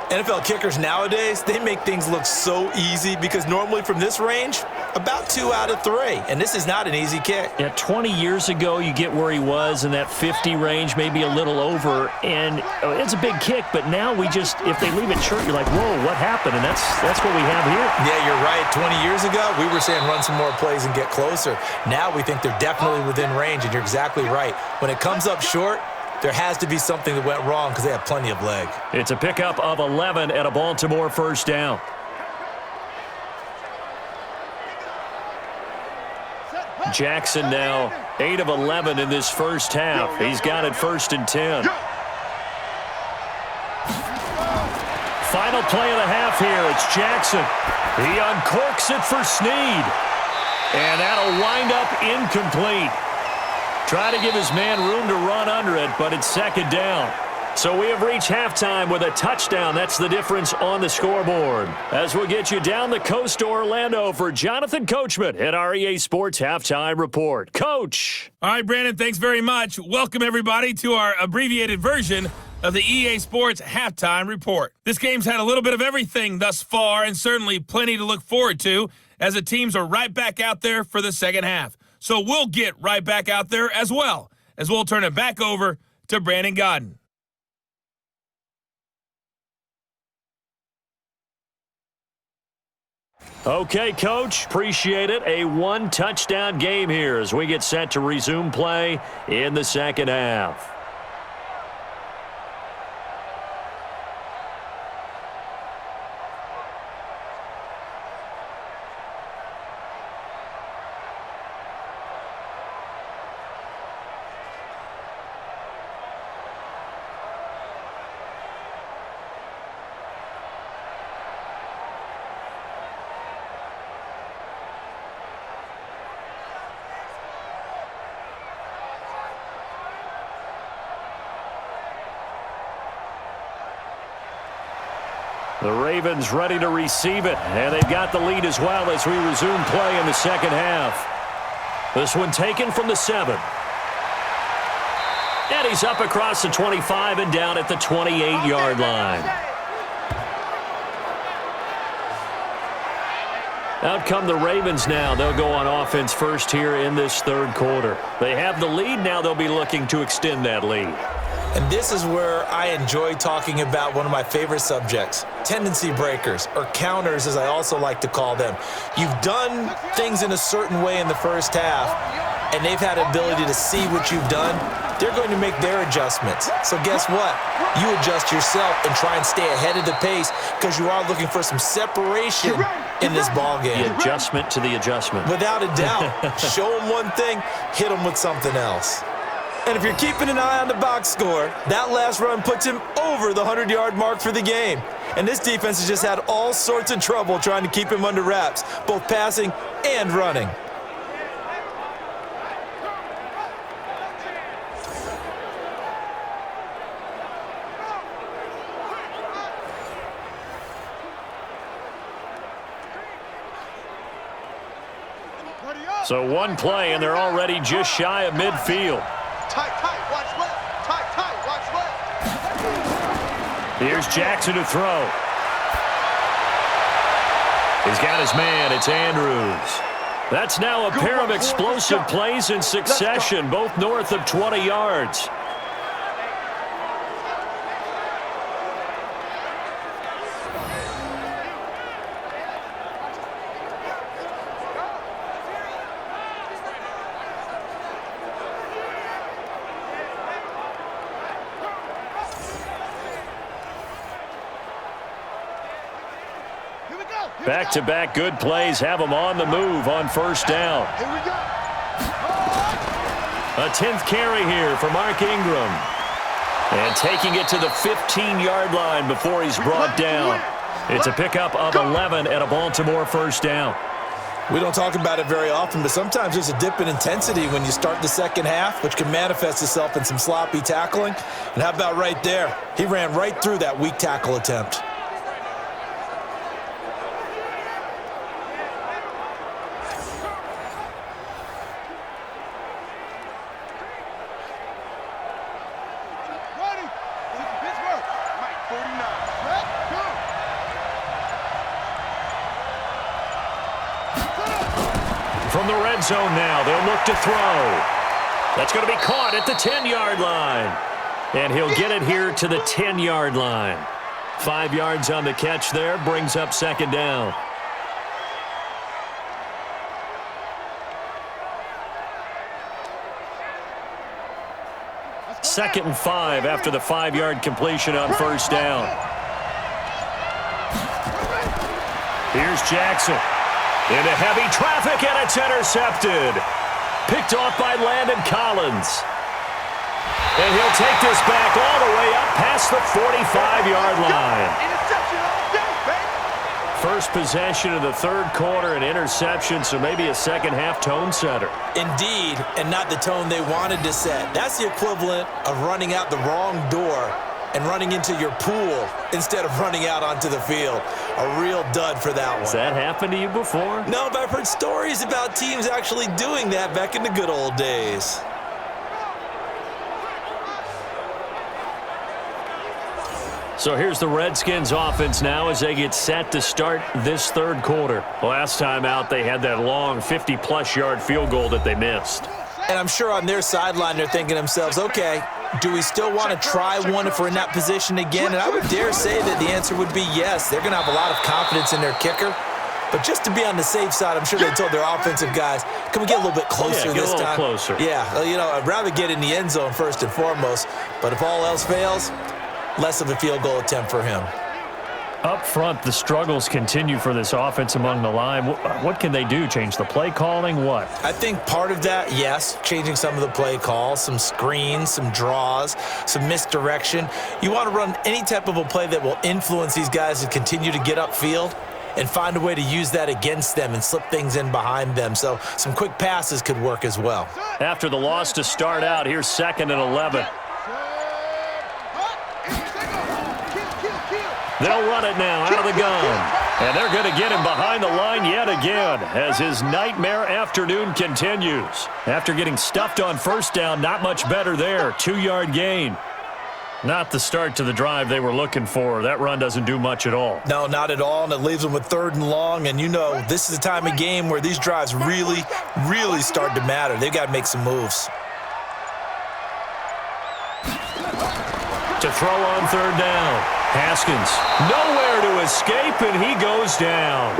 NFL kickers nowadays, they make things look so easy because normally from this range, about 2 out of 3. And this is not an easy kick. Yeah, 20 years ago, you get where he was in that 50 range, maybe a little over. And it's a big kick, but now we just, if they leave it short, you're like, whoa, what happened? And that's what we have here. Yeah, you're right. 20 years ago, we were saying run some more plays and get closer. Now we think they're definitely within range, and you're exactly right. When it comes up short, there has to be something that went wrong because they have plenty of leg. It's a pickup of 11 at a Baltimore first down. Jackson now 8 of 11 in this first half. He's got it 1st and 10. Final play of the half here. It's Jackson. He uncorks it for Snead. And that'll wind up incomplete. Try to give his man room to run under it, but it's 2nd down. So we have reached halftime with a touchdown. That's the difference on the scoreboard. As we'll get you down the coast to Orlando for Jonathan Coachman at our EA Sports Halftime Report. Coach. All right, Brandon, thanks very much. Welcome, everybody, to our abbreviated version of the EA Sports Halftime Report. This game's had a little bit of everything thus far, and certainly plenty to look forward to as the teams are right back out there for the second half. So we'll get right back out there as well, as we'll turn it back over to Brandon Godden. Okay, Coach, appreciate it. A 1-touchdown game here as we get set to resume play in the second half. The Ravens ready to receive it, and they've got the lead as well as we resume play in the second half. This one taken from the 7. And he's up across the 25 and down at the 28-yard line. Out come the Ravens now. They'll go on offense first here in this third quarter. They have the lead. Now they'll be looking to extend that lead. And this is where I enjoy talking about one of my favorite subjects, tendency breakers, or counters as I also like to call them. You've done things in a certain way in the first half, and they've had the ability to see what you've done. They're going to make their adjustments. So guess what? You adjust yourself and try and stay ahead of the pace because you are looking for some separation in this ball game. The adjustment to the adjustment. Without a doubt. Show them one thing, hit them with something else. And if you're keeping an eye on the box score, that last run puts him over the 100-yard mark for the game. And this defense has just had all sorts of trouble trying to keep him under wraps, both passing and running. So one play, and they're already just shy of midfield. Tight, watch left. Tight, watch left. Here's Jackson to throw. He's got his man. It's Andrews. That's now a pair of explosive plays in succession, both north of 20 yards. Here we go. Back-to-back good plays have them on the move on first down. Here we go. A 10th carry here for Mark Ingram. And taking it to the 15-yard line before he's brought down. It's a pickup of 11 and a Baltimore first down. We don't talk about it very often, but sometimes there's a dip in intensity when you start the second half, which can manifest itself in some sloppy tackling. And how about right there? He ran right through that weak tackle attempt. Ready. Pittsburgh. Mike 49. Set. Go. From the red zone now, they'll look to throw. That's going to be caught at the 10-yard line. And he'll get it here to the 10-yard line. 5 yards on the catch there, brings up second down. Second and 5 after the 5-yard completion on first down. Here's Jackson. Into heavy traffic, and it's intercepted. Picked off by Landon Collins. And he'll take this back all the way up past the 45-yard line. Interception all day, baby. First possession of the third quarter, an interception, so maybe a second-half tone setter. Indeed, and not the tone they wanted to set. That's the equivalent of running out the wrong door and running into your pool instead of running out onto the field. A real dud for that one. Has that happened to you before? No, but I've heard stories about teams actually doing that back in the good old days. So here's the Redskins offense now as they get set to start this third quarter. Last time out, they had that long 50-plus yard field goal that they missed. And I'm sure on their sideline they're thinking to themselves, okay, do we still want to try one if we're in that position again? And I would dare say that the answer would be yes. They're going to have a lot of confidence in their kicker. But just to be on the safe side, I'm sure they told their offensive guys, can we get a little bit closer this time? Get a little closer. Yeah, you know, I'd rather get in the end zone first and foremost. But if all else fails, less of a field goal attempt for him. Up front, the struggles continue for this offense among the line. What can they do? Change the play calling? What? I think part of that, yes, changing some of the play calls, some screens, some draws, some misdirection. You want to run any type of a play that will influence these guys to continue to get upfield and find a way to use that against them and slip things in behind them. So some quick passes could work as well. After the loss to start out, here's 2nd and 11. They'll run it now out of the gun. And they're going to get him behind the line yet again as his nightmare afternoon continues. After getting stuffed on first down, not much better there. 2-yard gain. Not the start to the drive they were looking for. That run doesn't do much at all. No, not at all, and it leaves them with 3rd and long. And you know, this is the time of game where these drives really, really start to matter. They've got to make some moves. To throw on 3rd down. Haskins, nowhere to escape, and he goes down.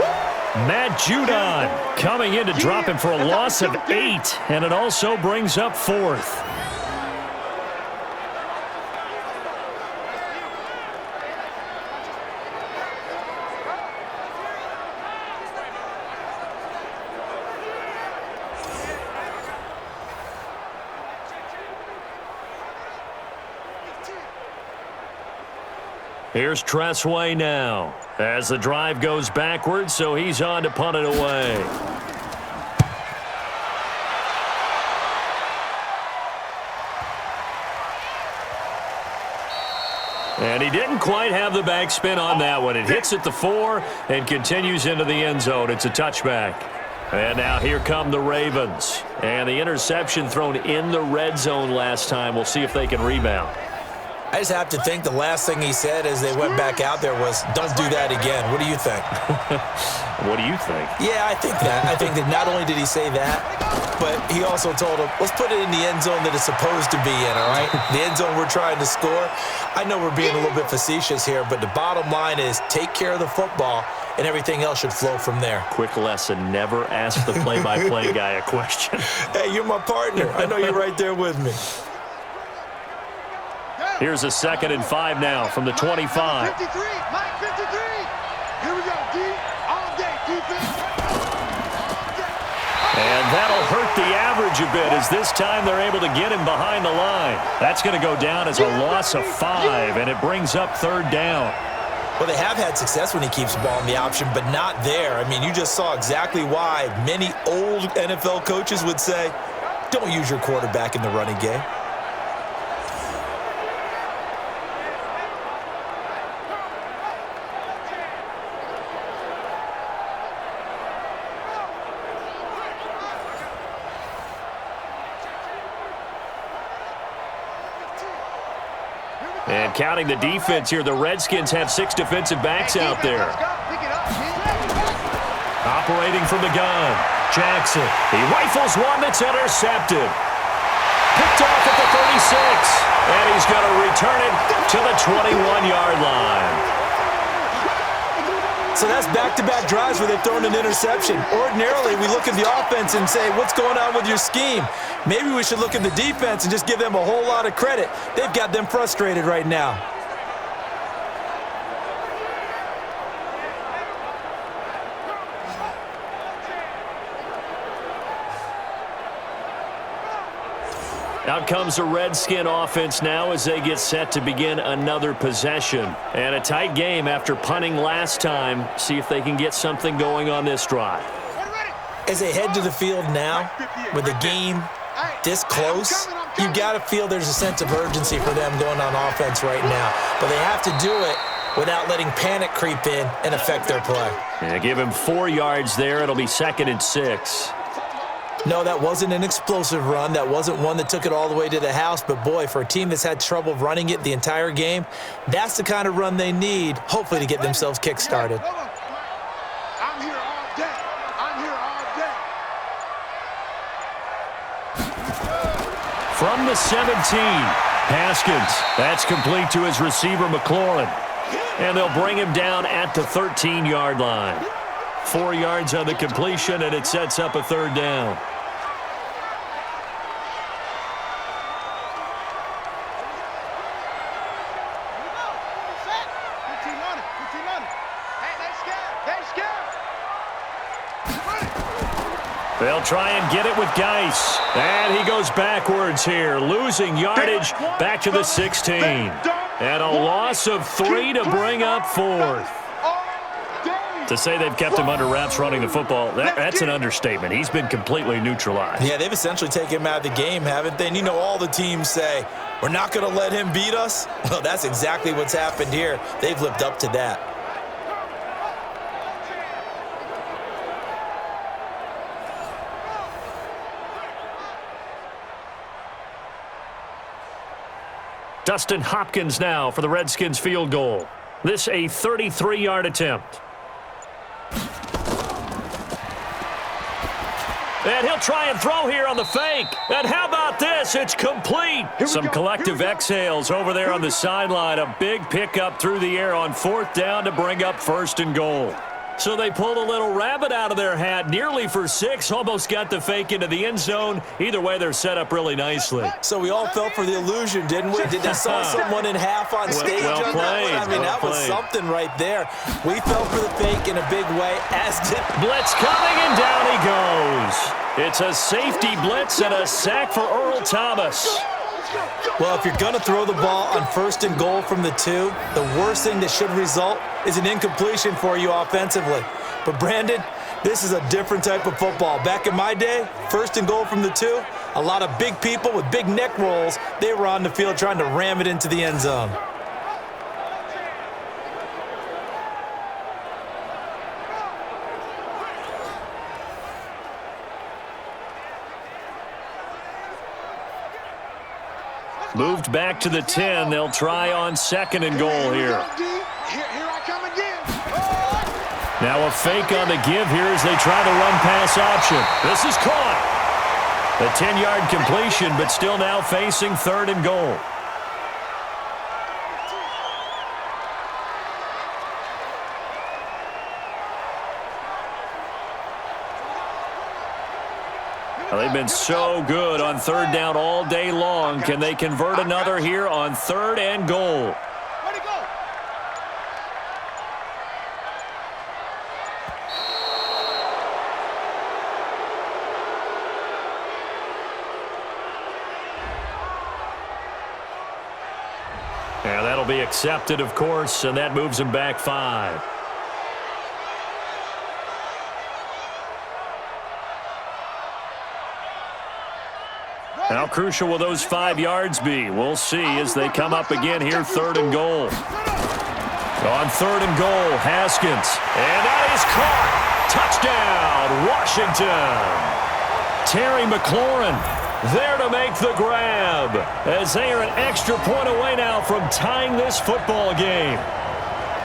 Matt Judon coming in to drop him for a loss of 8, and it also brings up 4th. Here's Tressway now as the drive goes backwards, so he's on to punt it away. And he didn't quite have the backspin on that one. It hits at the 4 and continues into the end zone. It's a touchback. And now here come the Ravens. And the interception thrown in the red zone last time. We'll see if they can rebound. I just have to think the last thing he said as they went back out there was, don't do that again. What do you think? What do you think? Yeah, I think that. I think that not only did he say that, but he also told him, let's put it in the end zone that it's supposed to be in, all right? The end zone we're trying to score. I know we're being a little bit facetious here, but the bottom line is take care of the football, and everything else should flow from there. Quick lesson, never ask the play-by-play guy a question. Hey, you're my partner. I know you're right there with me. Here's a 2nd and 5 now from the 25. 53, Mike 53. Here we go, D. All day. And that'll hurt the average a bit as this time they're able to get him behind the line. That's going to go down as a loss of 5, and it brings up 3rd down. Well, they have had success when he keeps the ball in the option, but not there. I mean, you just saw exactly why many old NFL coaches would say, don't use your quarterback in the running game. And counting the defense here, the Redskins have 6 defensive backs out there. Operating from the gun, Jackson. He rifles one that's intercepted. Picked off at the 36. And he's going to return it to the 21-yard line. So that's back-to-back drives where they've thrown an interception. Ordinarily, we look at the offense and say, what's going on with your scheme? Maybe we should look at the defense and just give them a whole lot of credit. They've got them frustrated right now. Out comes the Redskin offense now as they get set to begin another possession. And a tight game after punting last time. See if they can get something going on this drive. As they head to the field now, with the game this close, you got to feel there's a sense of urgency for them going on offense right now. But they have to do it without letting panic creep in and affect their play. And give him 4 yards there. It'll be 2nd and 6. No, that wasn't an explosive run. That wasn't one that took it all the way to the house. But, boy, for a team that's had trouble running it the entire game, that's the kind of run they need, hopefully, to get themselves kick-started. I'm here all day. I'm here all day. From the 17, Haskins. That's complete to his receiver, McLaurin. And they'll bring him down at the 13-yard line. 4 yards on the completion, and it sets up a 3rd down. They'll try and get it with Geis. And he goes backwards here, losing yardage back to the 16. And a loss of 3 to bring up 4th. To say they've kept him under wraps running the football, that's an understatement. He's been completely neutralized. Yeah, they've essentially taken him out of the game, haven't they? And you know all the teams say, we're not going to let him beat us. Well, that's exactly what's happened here. They've lived up to that. Dustin Hopkins now for the Redskins field goal. This a 33-yard attempt. And he'll try and throw here on the fake. And how about this? It's complete. Some collective exhales over there on the sideline. A big pickup through the air on 4th down to bring up 1st and goal. So they pulled a little rabbit out of their hat, nearly for 6, almost got the fake into the end zone. Either way, they're set up really nicely. So we all fell for the illusion, didn't we? Did they saw someone in half on stage well on played, that one? I mean, that was something right there. We fell for the fake in a big way, as did... Blitz coming, and down he goes. It's a safety blitz and a sack for Earl Thomas. Well, if you're going to throw the ball on 1st and goal from the 2, the worst thing that should result is an incompletion for you offensively. But, Brandon, this is a different type of football. Back in my day, 1st and goal from the 2, a lot of big people with big neck rolls, they were on the field trying to ram it into the end zone. Moved back to the 10. They'll try on 2nd and goal here. Here I come again. Now a fake on the give here as they try the run-pass option. This is caught. A 10-yard completion, but still now facing 3rd and goal. Well, they've been so good on 3rd down all day long. Can they convert another here on 3rd and goal? Where'd he go? Accepted, of course, and that moves him back 5. How crucial will those 5 yards be? We'll see as they come up again here, 3rd and goal. On 3rd and goal, Haskins. And that is caught. Touchdown, Washington. Terry McLaurin there to make the grab as they are an extra point away now from tying this football game.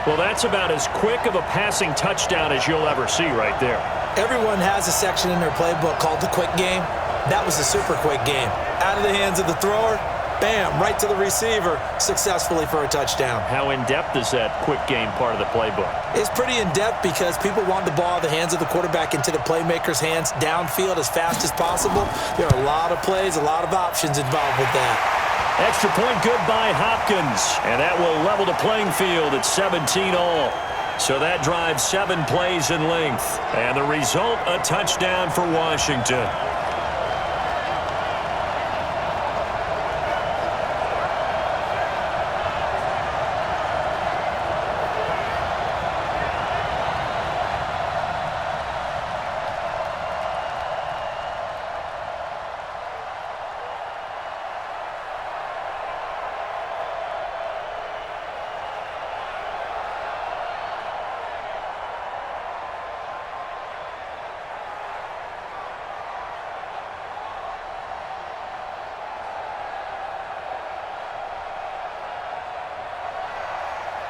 Well, that's about as quick of a passing touchdown as you'll ever see right there. Everyone has a section in their playbook called the quick game. That was a super quick game. Out of the hands of the thrower, bam, right to the receiver, successfully for a touchdown. How in-depth is that quick game part of the playbook? It's pretty in-depth because people want the ball out of the hands of the quarterback into the playmaker's hands downfield as fast as possible. There are a lot of plays, a lot of options involved with that. Extra point good by Hopkins, and that will level the playing field at 17 all. So that drives 7 plays in length, and the result, a touchdown for Washington.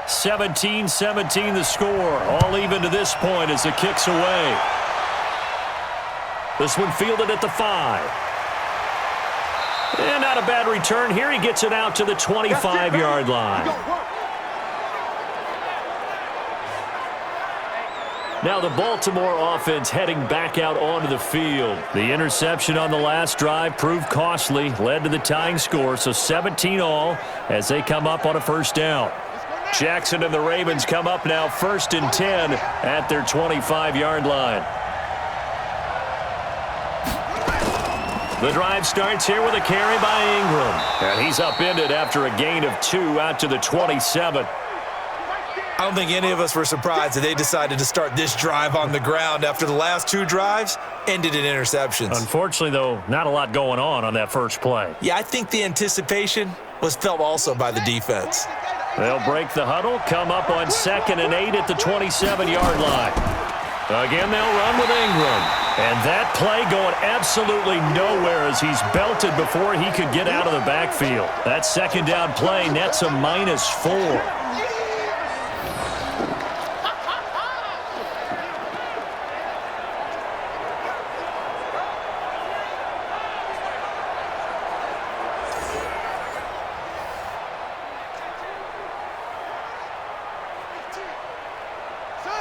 (17-17) the score. All even to this point as the kick's away. This one fielded at the 5. And not a bad return here. He gets it out to the 25-yard line. Now the Baltimore offense heading back out onto the field. The interception on the last drive proved costly, led to the tying score, so 17 all as they come up on a 1st down. Jackson and the Ravens come up now 1st and 10 at their 25-yard line. The drive starts here with a carry by Ingram. And he's upended after a gain of 2 out to the 27. I don't think any of us were surprised that they decided to start this drive on the ground after the last 2 drives ended in interceptions. Unfortunately, though, not a lot going on that first play. Yeah, I think the anticipation was felt also by the defense. They'll break the huddle, come up on 2nd and 8 at the 27-yard line. Again, they'll run with Ingram. And that play going absolutely nowhere as he's belted before he could get out of the backfield. That 2nd down play nets a -4.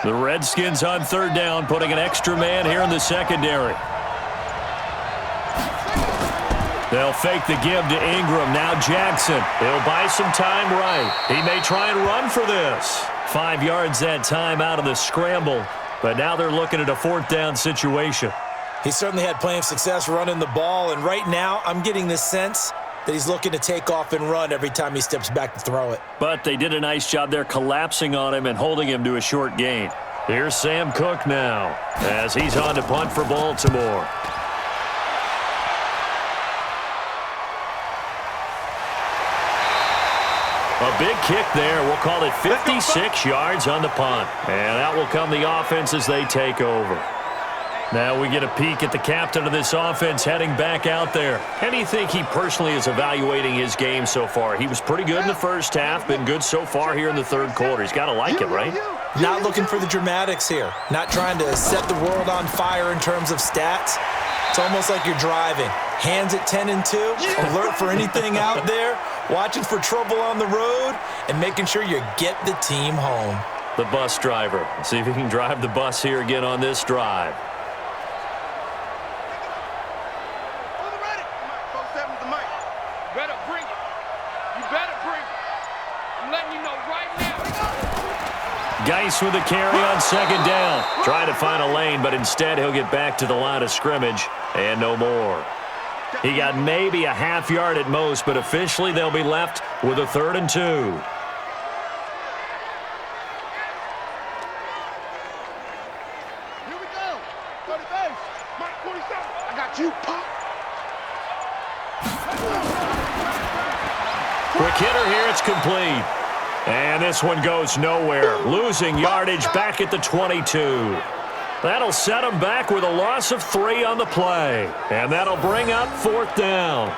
The Redskins on 3rd down, putting an extra man here in the secondary. They'll fake the give to Ingram. Now Jackson. He'll buy some time right. He may try and run for this. 5 yards that time out of the scramble, but now they're looking at a 4th down situation. He certainly had plenty of success running the ball, and right now I'm getting the sense that he's looking to take off and run every time he steps back to throw it. But they did a nice job there collapsing on him and holding him to a short gain. Here's Sam Cook now as he's on to punt for Baltimore. A big kick there. We'll call it 56 yards on the punt. And out will come the offense as they take over. Now we get a peek at the captain of this offense heading back out there. How do you think he personally is evaluating his game so far? He was pretty good in the first half, been good so far here in the 3rd quarter. He's got to like it, right? Not looking for the dramatics here. Not trying to set the world on fire in terms of stats. It's almost like you're driving. Hands at 10 and 2, alert for anything out there, watching for trouble on the road, and making sure you get the team home. The bus driver. Let's see if he can drive the bus here again on this drive. Geis with a carry on 2nd down. Trying to find a lane, but instead he'll get back to the line of scrimmage and no more. He got maybe a half yard at most, but officially they'll be left with a 3rd and 2. Quick hitter here, it's complete. And this one goes nowhere. Losing yardage back at the 22. That'll set them back with a loss of 3 on the play. And that'll bring up 4th down.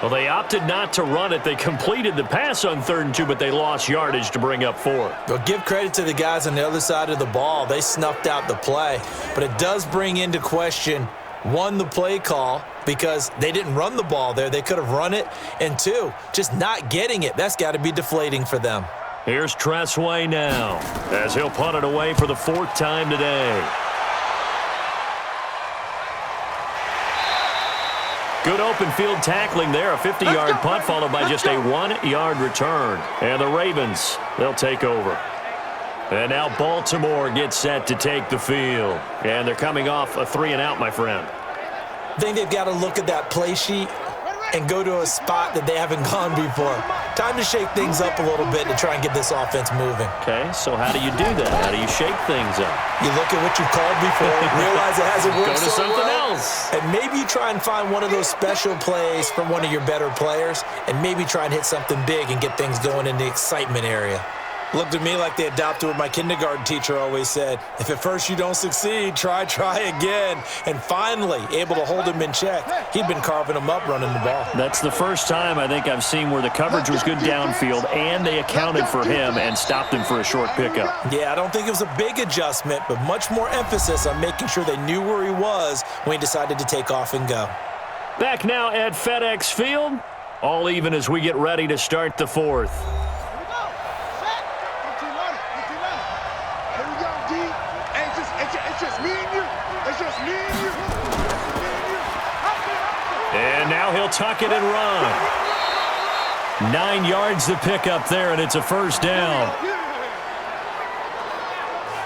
Well, they opted not to run it. They completed the pass on 3rd and 2, but they lost yardage to bring up 4. Well, give credit to the guys on the other side of the ball. They snuffed out the play. But it does bring into question, 1, the play call, because they didn't run the ball there. They could have run it. And 2, just not getting it. That's got to be deflating for them. Here's Tressway now, as he'll punt it away for the 4th time today. Good open field tackling there. A 50-yard punt followed by just a 1-yard return. And the Ravens, they'll take over. And now Baltimore gets set to take the field. And they're coming off a 3-and-out, my friend. I think they've got to look at that play sheet and go to a spot that they haven't gone before. Time to shake things up a little bit to try and get this offense moving. Okay, so how do you do that? How do you shake things up? You look at what you've called before, realize it hasn't worked Go to so something well, else. and maybe try and find one of those special plays from one of your better players, and maybe try and hit something big and get things going in the excitement area. Looked at me like they adopted what my kindergarten teacher always said. If at first you don't succeed, try again. And finally, able to hold him in check. He'd been carving him up running the ball. That's the first time I think I've seen where the coverage was good downfield and they accounted for him and stopped him for a short pickup. Yeah, I don't think it was a big adjustment, but much more emphasis on making sure they knew where he was when he decided to take off and go. Back now at FedEx Field. All even as we get ready to start the 4th. And now he'll tuck it and run. 9 yards to pick up there, and it's a 1st down.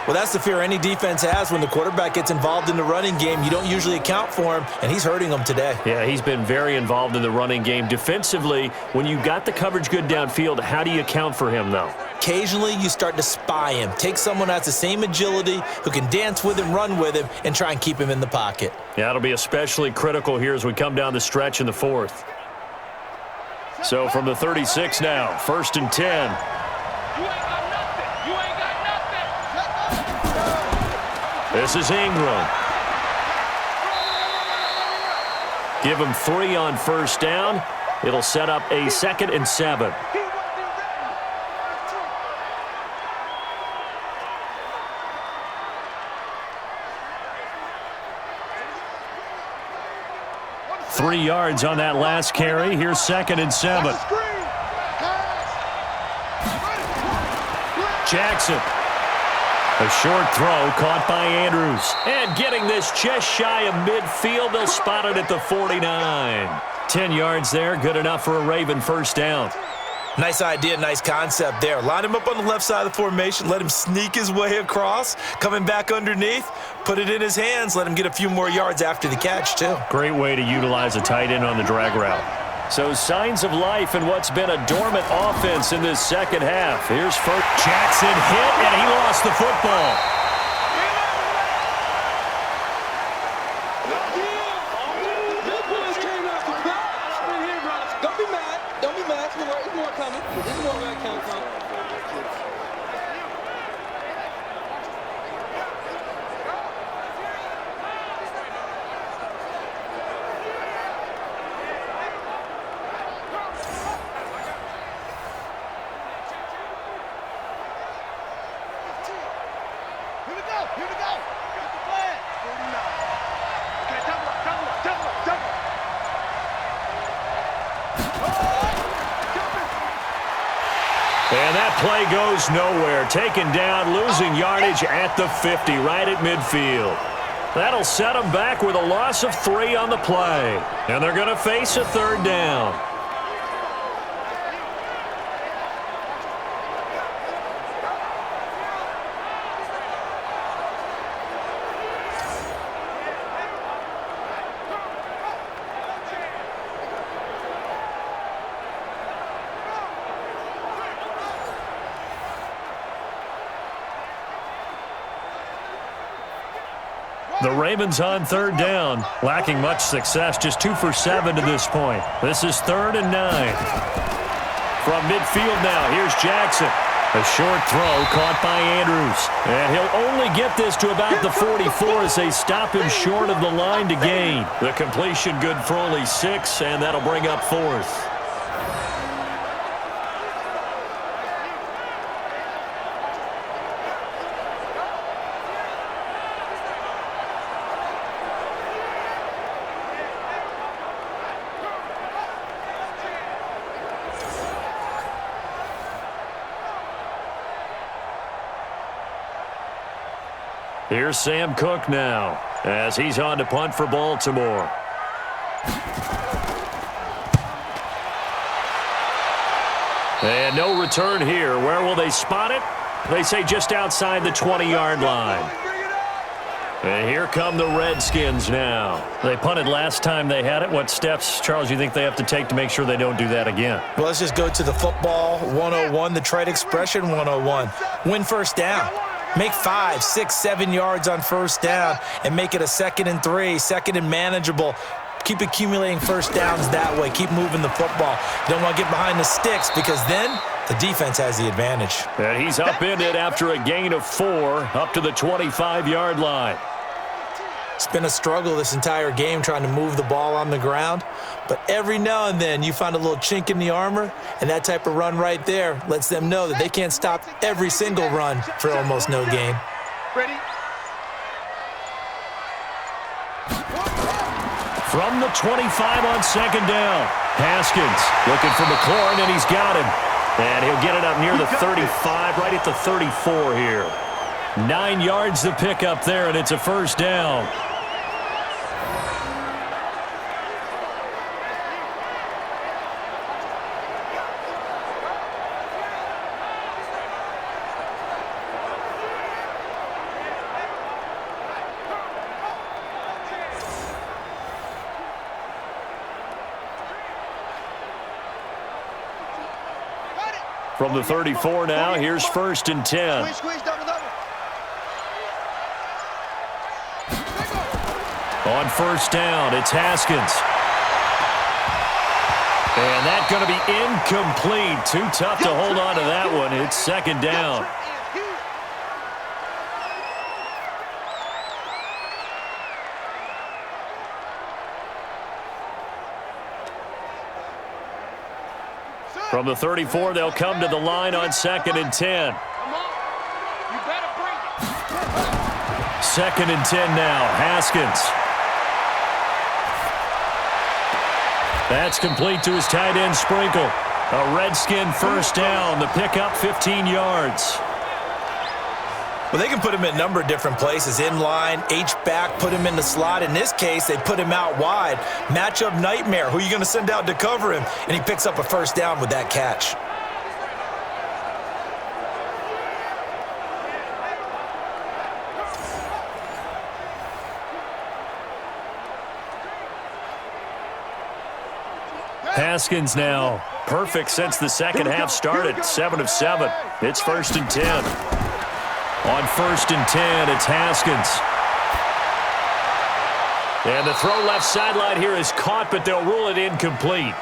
Well, that's the fear any defense has when the quarterback gets involved in the running game. You don't usually account for him, and he's hurting them today. Yeah, he's been very involved in the running game. Defensively, when you got the coverage good downfield, how do you account for him, though? Occasionally, you start to spy him. Take someone who has the same agility, who can dance with him, run with him, and try and keep him in the pocket. Yeah, it'll be especially critical here as we come down the stretch in the 4th. So from the 36 now, 1st and 10. This is Ingram. Give him 3 on 1st down. It'll set up a 2nd and 7. Three yards on that last carry. Here's 2nd and 7. Jackson. A short throw caught by Andrews. And getting this just shy of midfield, they'll spot it at the 49. 10 yards there, good enough for a Raven 1st down. Nice idea, nice concept there. Line him up on the left side of the formation, let him sneak his way across, coming back underneath, put it in his hands, let him get a few more yards after the catch, too. Great way to utilize a tight end on the drag route. So signs of life in what's been a dormant offense in this 2nd half. Here's Jackson hit, and he lost the football. And that play goes nowhere. Taken down, losing yardage at the 50, right at midfield. That'll set them back with a loss of 3 on the play. And they're going to face a 3rd down. The Ravens on third down, lacking much success, just 2 for 7 to this point. This is 3rd and 9. From midfield now, here's Jackson. A short throw caught by Andrews. And he'll only get this to about the 44 as they stop him short of the line to gain. The completion good for only 6, and that'll bring up 4th. Here's Sam Cook now as he's on to punt for Baltimore. And no return here. Where will they spot it? They say just outside the 20-yard line. And here come the Redskins now. They punted last time they had it. What steps, Charles, you think they have to take to make sure they don't do that again? Well, let's just go to the football 101, the trade expression 101. Win first down. Make 5, 6, 7 yards on first down and make it a 2nd and 3, 2nd and manageable. Keep accumulating first downs that way. Keep moving the football. You don't want to get behind the sticks because then the defense has the advantage. And he's upended after a gain of 4 up to the 25-yard line. It's been a struggle this entire game trying to move the ball on the ground. But every now and then you find a little chink in the armor, and that type of run right there lets them know that they can't stop every single run for almost no gain. Ready? From the 25 on 2nd down, Haskins looking for McLaurin, and he's got him. And he'll get it up near the 35, right at the 34 here. 9 yards to pick up there, and it's a first down. From the 34 now, here's 1st and 10. Squeeze, double, double. On first down, it's Haskins. And that's going to be incomplete. Too tough to hold on to that one. It's 2nd down. From the 34, they'll come to the line on 2nd and 10. Come on. You better bring it. 2nd and 10 now. Haskins. That's complete to his tight end, Sprinkle. A Redskin first down. The pickup, 15 yards. Well, they can put him in a number of different places. In line, H-back, put him in the slot. In this case, they put him out wide. Matchup nightmare. Who are you going to send out to cover him? And he picks up a first down with that catch. Haskins now. Perfect since the second half started. 7 of 7. It's 1st and 10. On 1st and 10, it's Haskins. And the throw left sideline here is caught, but they'll rule it incomplete.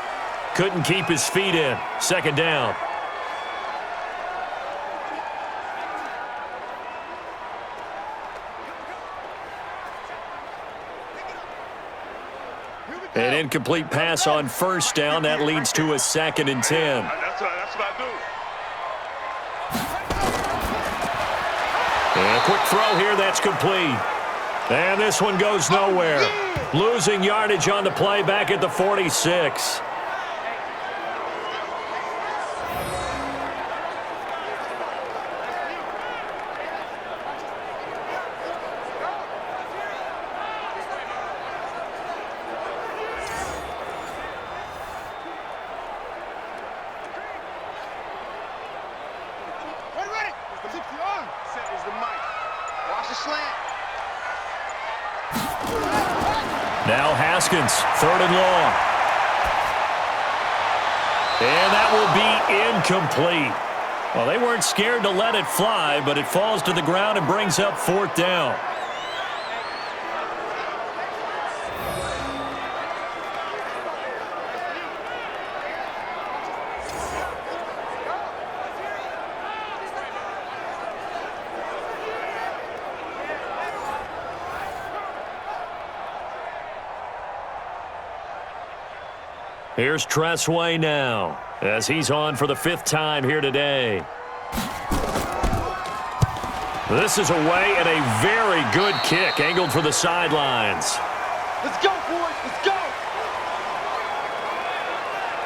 Couldn't keep his feet in. 2nd down. An incomplete pass on first down. That leads to a 2nd and 10. That's what I do. And a quick throw here, that's complete. And this one goes nowhere. Losing yardage on the play back at the 46. Ready? Set is the mic. Watch the slant. Now Haskins, 3rd and long. And that will be incomplete. Well, they weren't scared to let it fly, but it falls to the ground and brings up 4th down. Here's Tressway now, as he's on for the 5th time here today. This is away and a very good kick, angled for the sidelines. Let's go, boys. Let's go.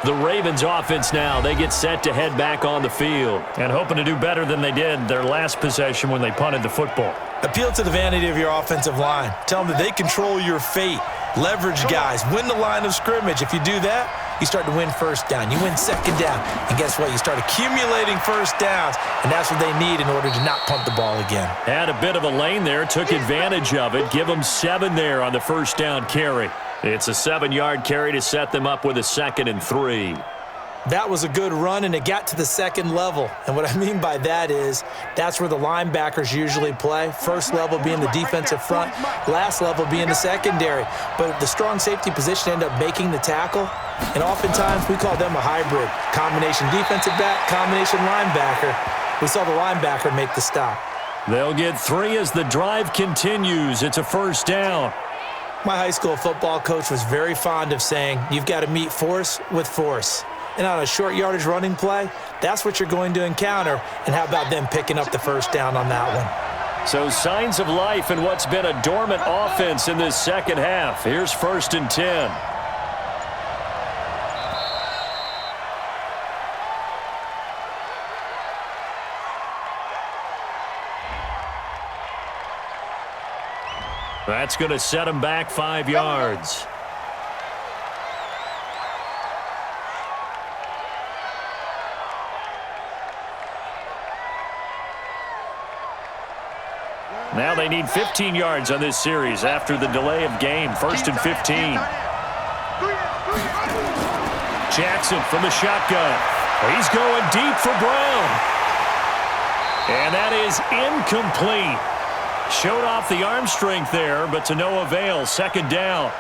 The Ravens offense now, they get set to head back on the field. And hoping to do better than they did their last possession when they punted the football. Appeal to the vanity of your offensive line. Tell them that they control your fate. Leverage guys. Win the line of scrimmage. If you do that, you start to win first down. You win second down. And guess what? You start accumulating first downs. And that's what they need in order to not punt the ball again. Had a bit of a lane there. Took advantage of it. Give them 7 there on the first down carry. It's a 7-yard carry to set them up with a 2nd and 3. That was a good run, and it got to the second level. And what I mean by that is that's where the linebackers usually play. First level being the defensive front, last level being the secondary. But the strong safety position ended up making the tackle, and oftentimes we call them a hybrid. Combination defensive back, combination linebacker. We saw the linebacker make the stop. They'll get 3 as the drive continues. It's a first down. My high school football coach was very fond of saying, you've got to meet force with force. And on a short yardage running play, that's what you're going to encounter. And how about them picking up the first down on that one? So signs of life in what's been a dormant offense in this second half. Here's 1st and 10. That's going to set them back 5 yards. Now they need 15 yards on this series after the delay of game. 1st and 15. Jackson from the shotgun. He's going deep for Brown. And that is incomplete. Showed off the arm strength there, but to no avail. 2nd down.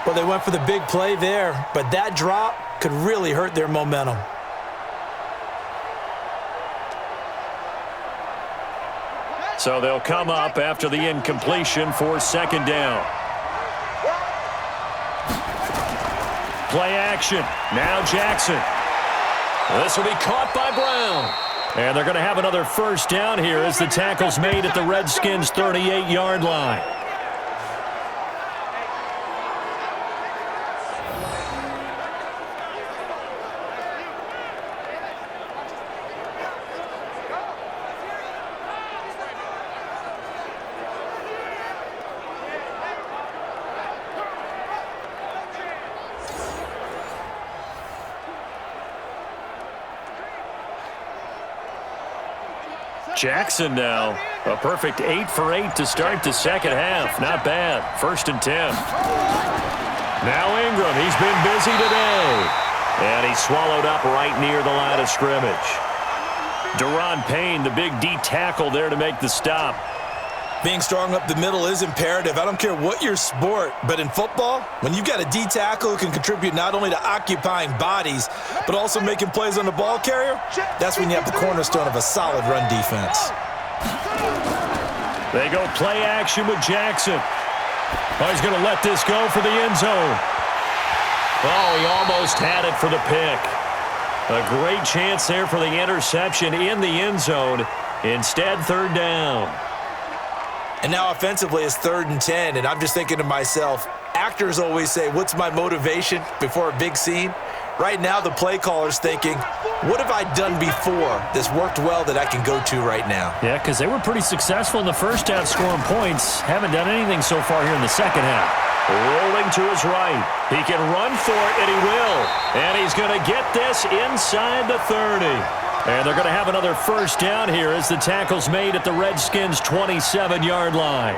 Well, they went for the big play there, but that drop could really hurt their momentum. So they'll come up after the incompletion for 2nd down. Play action. Now Jackson. This will be caught by Brown. And they're going to have another first down here as the tackle's made at the Redskins' 38-yard line. Jackson now, a perfect 8 for 8 to start the second half. Not bad. 1st and 10. Now Ingram, he's been busy today. And he's swallowed up right near the line of scrimmage. Deron Payne, the big D tackle there to make the stop. Being strong up the middle is imperative. I don't care what your sport, but in football, when you've got a D tackle who can contribute not only to occupying bodies, but also making plays on the ball carrier, that's when you have the cornerstone of a solid run defense. They go play action with Jackson. Oh, he's going to let this go for the end zone. Oh, he almost had it for the pick. A great chance there for the interception in the end zone. Instead, 3rd down. And now offensively it's 3rd and 10, and I'm just thinking to myself, actors always say, what's my motivation before a big scene? Right now the play caller's thinking, what have I done before that's worked well that I can go to right now? Yeah, because they were pretty successful in the first half scoring points. Haven't done anything so far here in the second half. Rolling to his right. He can run for it, and he will. And he's going to get this inside the 30. And they're going to have another first down here as the tackle's made at the Redskins' 27-yard line.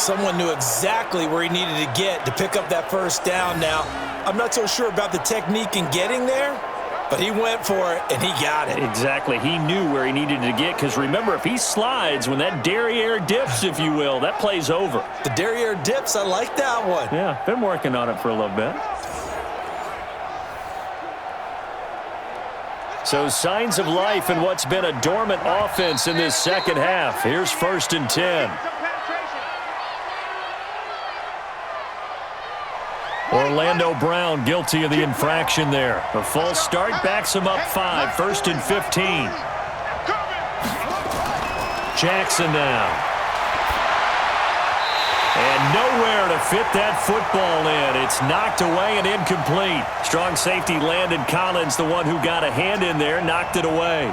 Someone knew exactly where he needed to get to pick up that first down now. I'm not so sure about the technique in getting there, but he went for it, and he got it. Exactly. He knew where he needed to get, because remember, if he slides, when that derriere dips, if you will, that play's over. The derriere dips, I like that one. Yeah, been working on it for a little bit. So signs of life in what's been a dormant offense in this second half. Here's 1st and 10. Orlando Brown guilty of the infraction there. A false start backs him up 5, 1st and 15. Jackson now. And nowhere to fit that football in. It's knocked away and incomplete. Strong safety Landon Collins, the one who got a hand in there, knocked it away.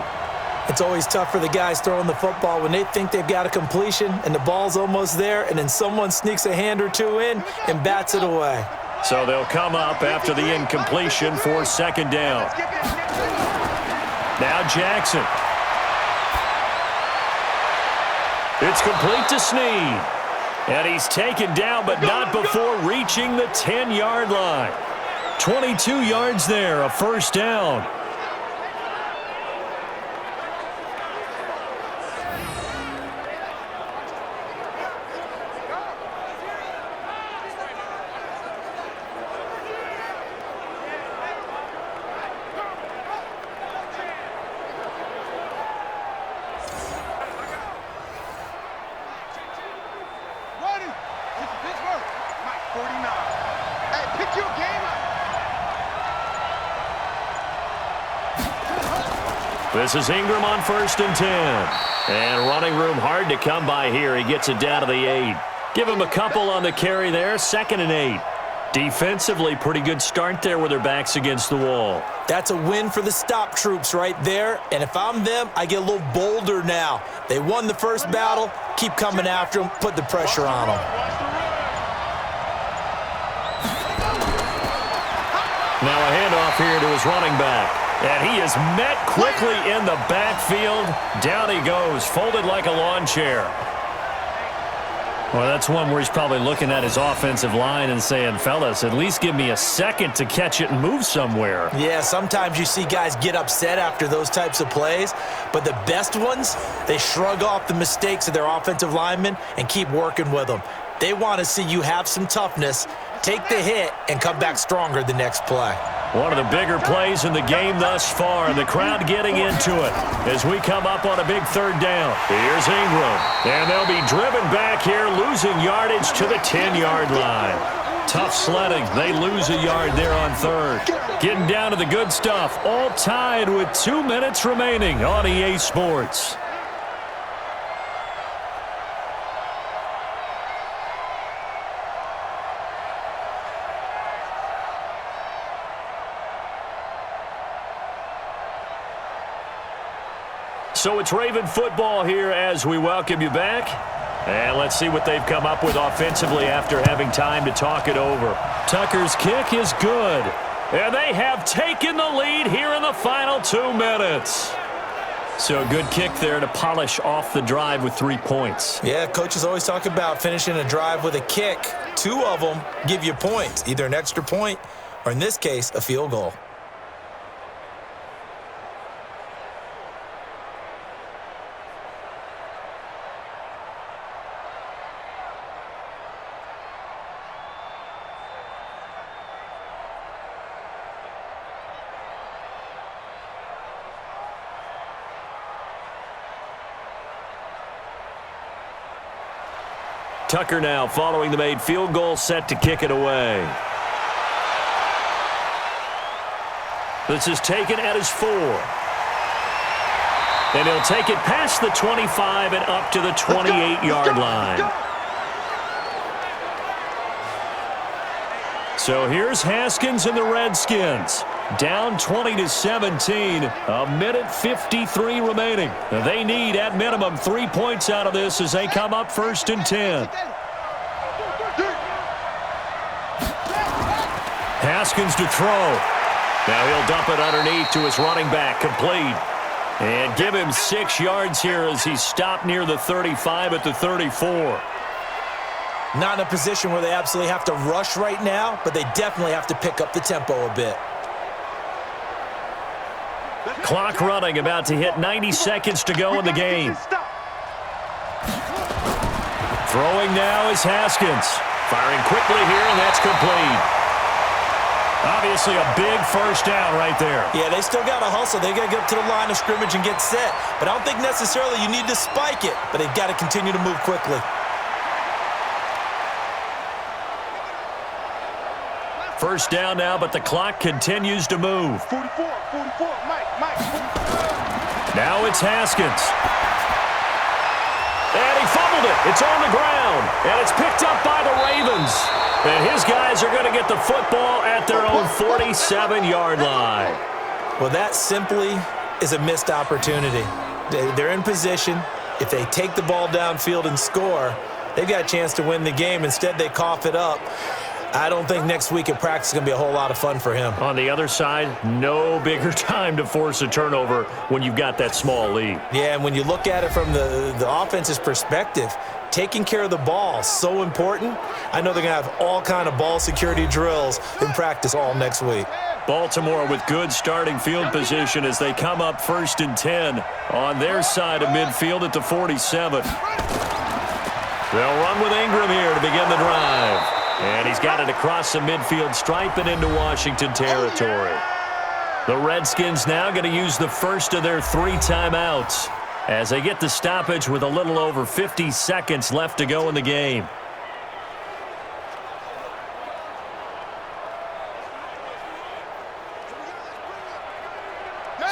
It's always tough for the guys throwing the football when they think they've got a completion and the ball's almost there, and then someone sneaks a hand or two in and bats it away. So they'll come up after the incompletion for 2nd down. Now Jackson. It's complete to Snead. And he's taken down, but not before reaching the 10-yard line. 22 yards there, a 1st down. This is Ingram on 1st and 10. And running room hard to come by here. He gets it down to the 8. Give him a couple on the carry there. 2nd and 8. Defensively, pretty good start there with their backs against the wall. That's a win for the stop troops right there. And if I'm them, I get a little bolder now. They won the first battle. Keep coming after them. Put the pressure on them. Now a handoff here to his running back. And he is met quickly in the backfield. Down he goes, folded like a lawn chair. Well, that's one where he's probably looking at his offensive line and saying, fellas, at least give me a second to catch it and move somewhere. Yeah, sometimes you see guys get upset after those types of plays, but the best ones, they shrug off the mistakes of their offensive linemen and keep working with them. They want to see you have some toughness, take the hit, and come back stronger the next play. One of the bigger plays in the game thus far, and the crowd getting into it as we come up on a big 3rd down. Here's Ingram, and they'll be driven back here, losing yardage to the 10-yard line. Tough sledding. They lose a yard there on 3rd. Getting down to the good stuff, all tied with 2 minutes remaining on EA Sports. So it's Raven football here as we welcome you back. And let's see what they've come up with offensively after having time to talk it over. Tucker's kick is good. And they have taken the lead here in the final 2 minutes. So a good kick there to polish off the drive with 3 points. Yeah, coaches always talk about finishing a drive with a kick. 2 of them give you points, either an extra point or, in this case, a field goal. Tucker now following the made field goal, set to kick it away. This is taken at his 4. And he'll take it past the 25 and up to the 28-yard line. So here's Haskins and the Redskins. Down 20-17, a minute 53 remaining. They need, at minimum, 3 points out of this as they come up 1st and 10. Haskins to throw. Now he'll dump it underneath to his running back, complete. And give him 6 yards here as he stopped near the 35 at the 34. Not in a position where they absolutely have to rush right now, but they definitely have to pick up the tempo a bit. Clock running, about to hit 90 seconds to go in the game. Throwing now is Haskins. Firing quickly here, and that's complete. Obviously a big 1st down right there. Yeah, they still got to hustle. They got to get up to the line of scrimmage and get set. But I don't think necessarily you need to spike it, but they've got to continue to move quickly. First down now, but the clock continues to move. 44, Mike. Now it's Haskins. And he fumbled it. It's on the ground. And it's picked up by the Ravens. And his guys are going to get the football at their own 47-yard line. Well, that simply is a missed opportunity. They're in position. If they take the ball downfield and score, they've got a chance to win the game. Instead, they cough it up. I don't think next week at practice is going to be a whole lot of fun for him. On the other side, no bigger time to force a turnover when you've got that small lead. Yeah, and when you look at it from the offense's perspective, taking care of the ball, so important. I know they're going to have all kind of ball security drills in practice all next week. Baltimore with good starting field position as they come up 1st and 10 on their side of midfield at the 47. They'll run with Ingram here to begin the drive. And he's got it across the midfield stripe and into Washington territory. The Redskins now going to use the first of their 3 timeouts as they get the stoppage with a little over 50 seconds left to go in the game.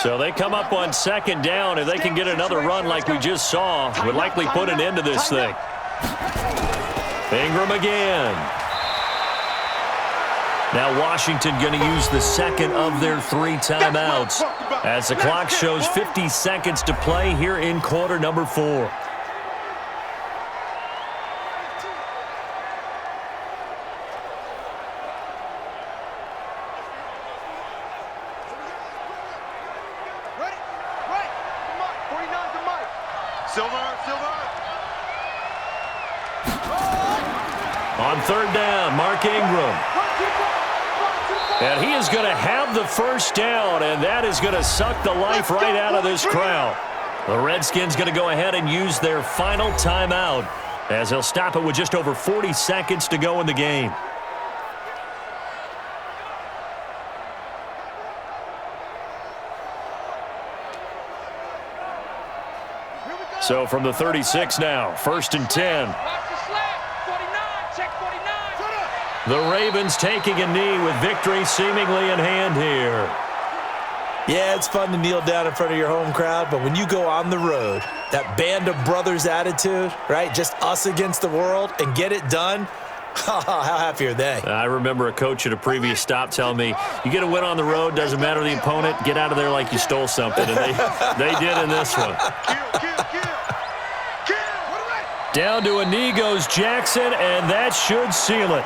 So they come up on 2nd down. If they can get another run like we just saw, would likely put an end to this thing. Ingram again. Now Washington going to use the second of their 3 timeouts as the clock shows 50 seconds to play here in quarter number 4. On 3rd down, Mark Ingram. And he is going to have the first down, and that is going to suck the life right out of this crowd. The Redskins going to go ahead and use their final timeout as they'll stop it with just over 40 seconds to go in the game. So from the 36 now, 1st and 10. The Ravens taking a knee with victory seemingly in hand here. Yeah, it's fun to kneel down in front of your home crowd, but when you go on the road, that band of brothers attitude, right, just us against the world, and get it done, how happy are they? I remember a coach at a previous stop telling me, you get a win on the road, doesn't matter the opponent, get out of there like you stole something, and they did in this one. Down to a knee goes Jackson, and that should seal it.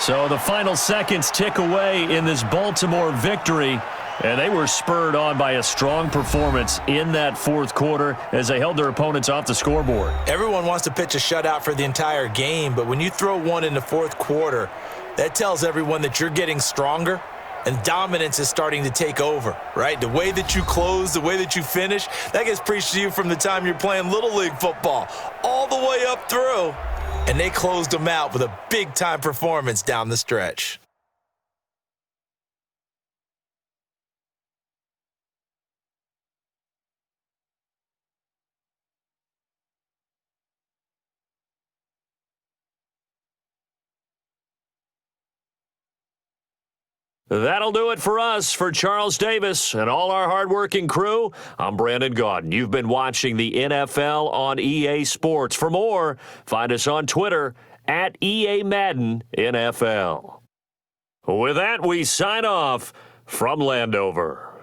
So the final seconds tick away in this Baltimore victory, and they were spurred on by a strong performance in that 4th quarter as they held their opponents off the scoreboard. Everyone wants to pitch a shutout for the entire game, but when you throw one in the 4th quarter, that tells everyone that you're getting stronger and dominance is starting to take over, right? The way that you close, the way that you finish, that gets preached to you from the time you're playing Little League football all the way up through. And they closed them out with a big-time performance down the stretch. That'll do it for us. For Charles Davis and all our hardworking crew, I'm Brandon Gaudin. You've been watching the NFL on EA Sports. For more, find us on Twitter at EA Madden NFL. With that, we sign off from Landover.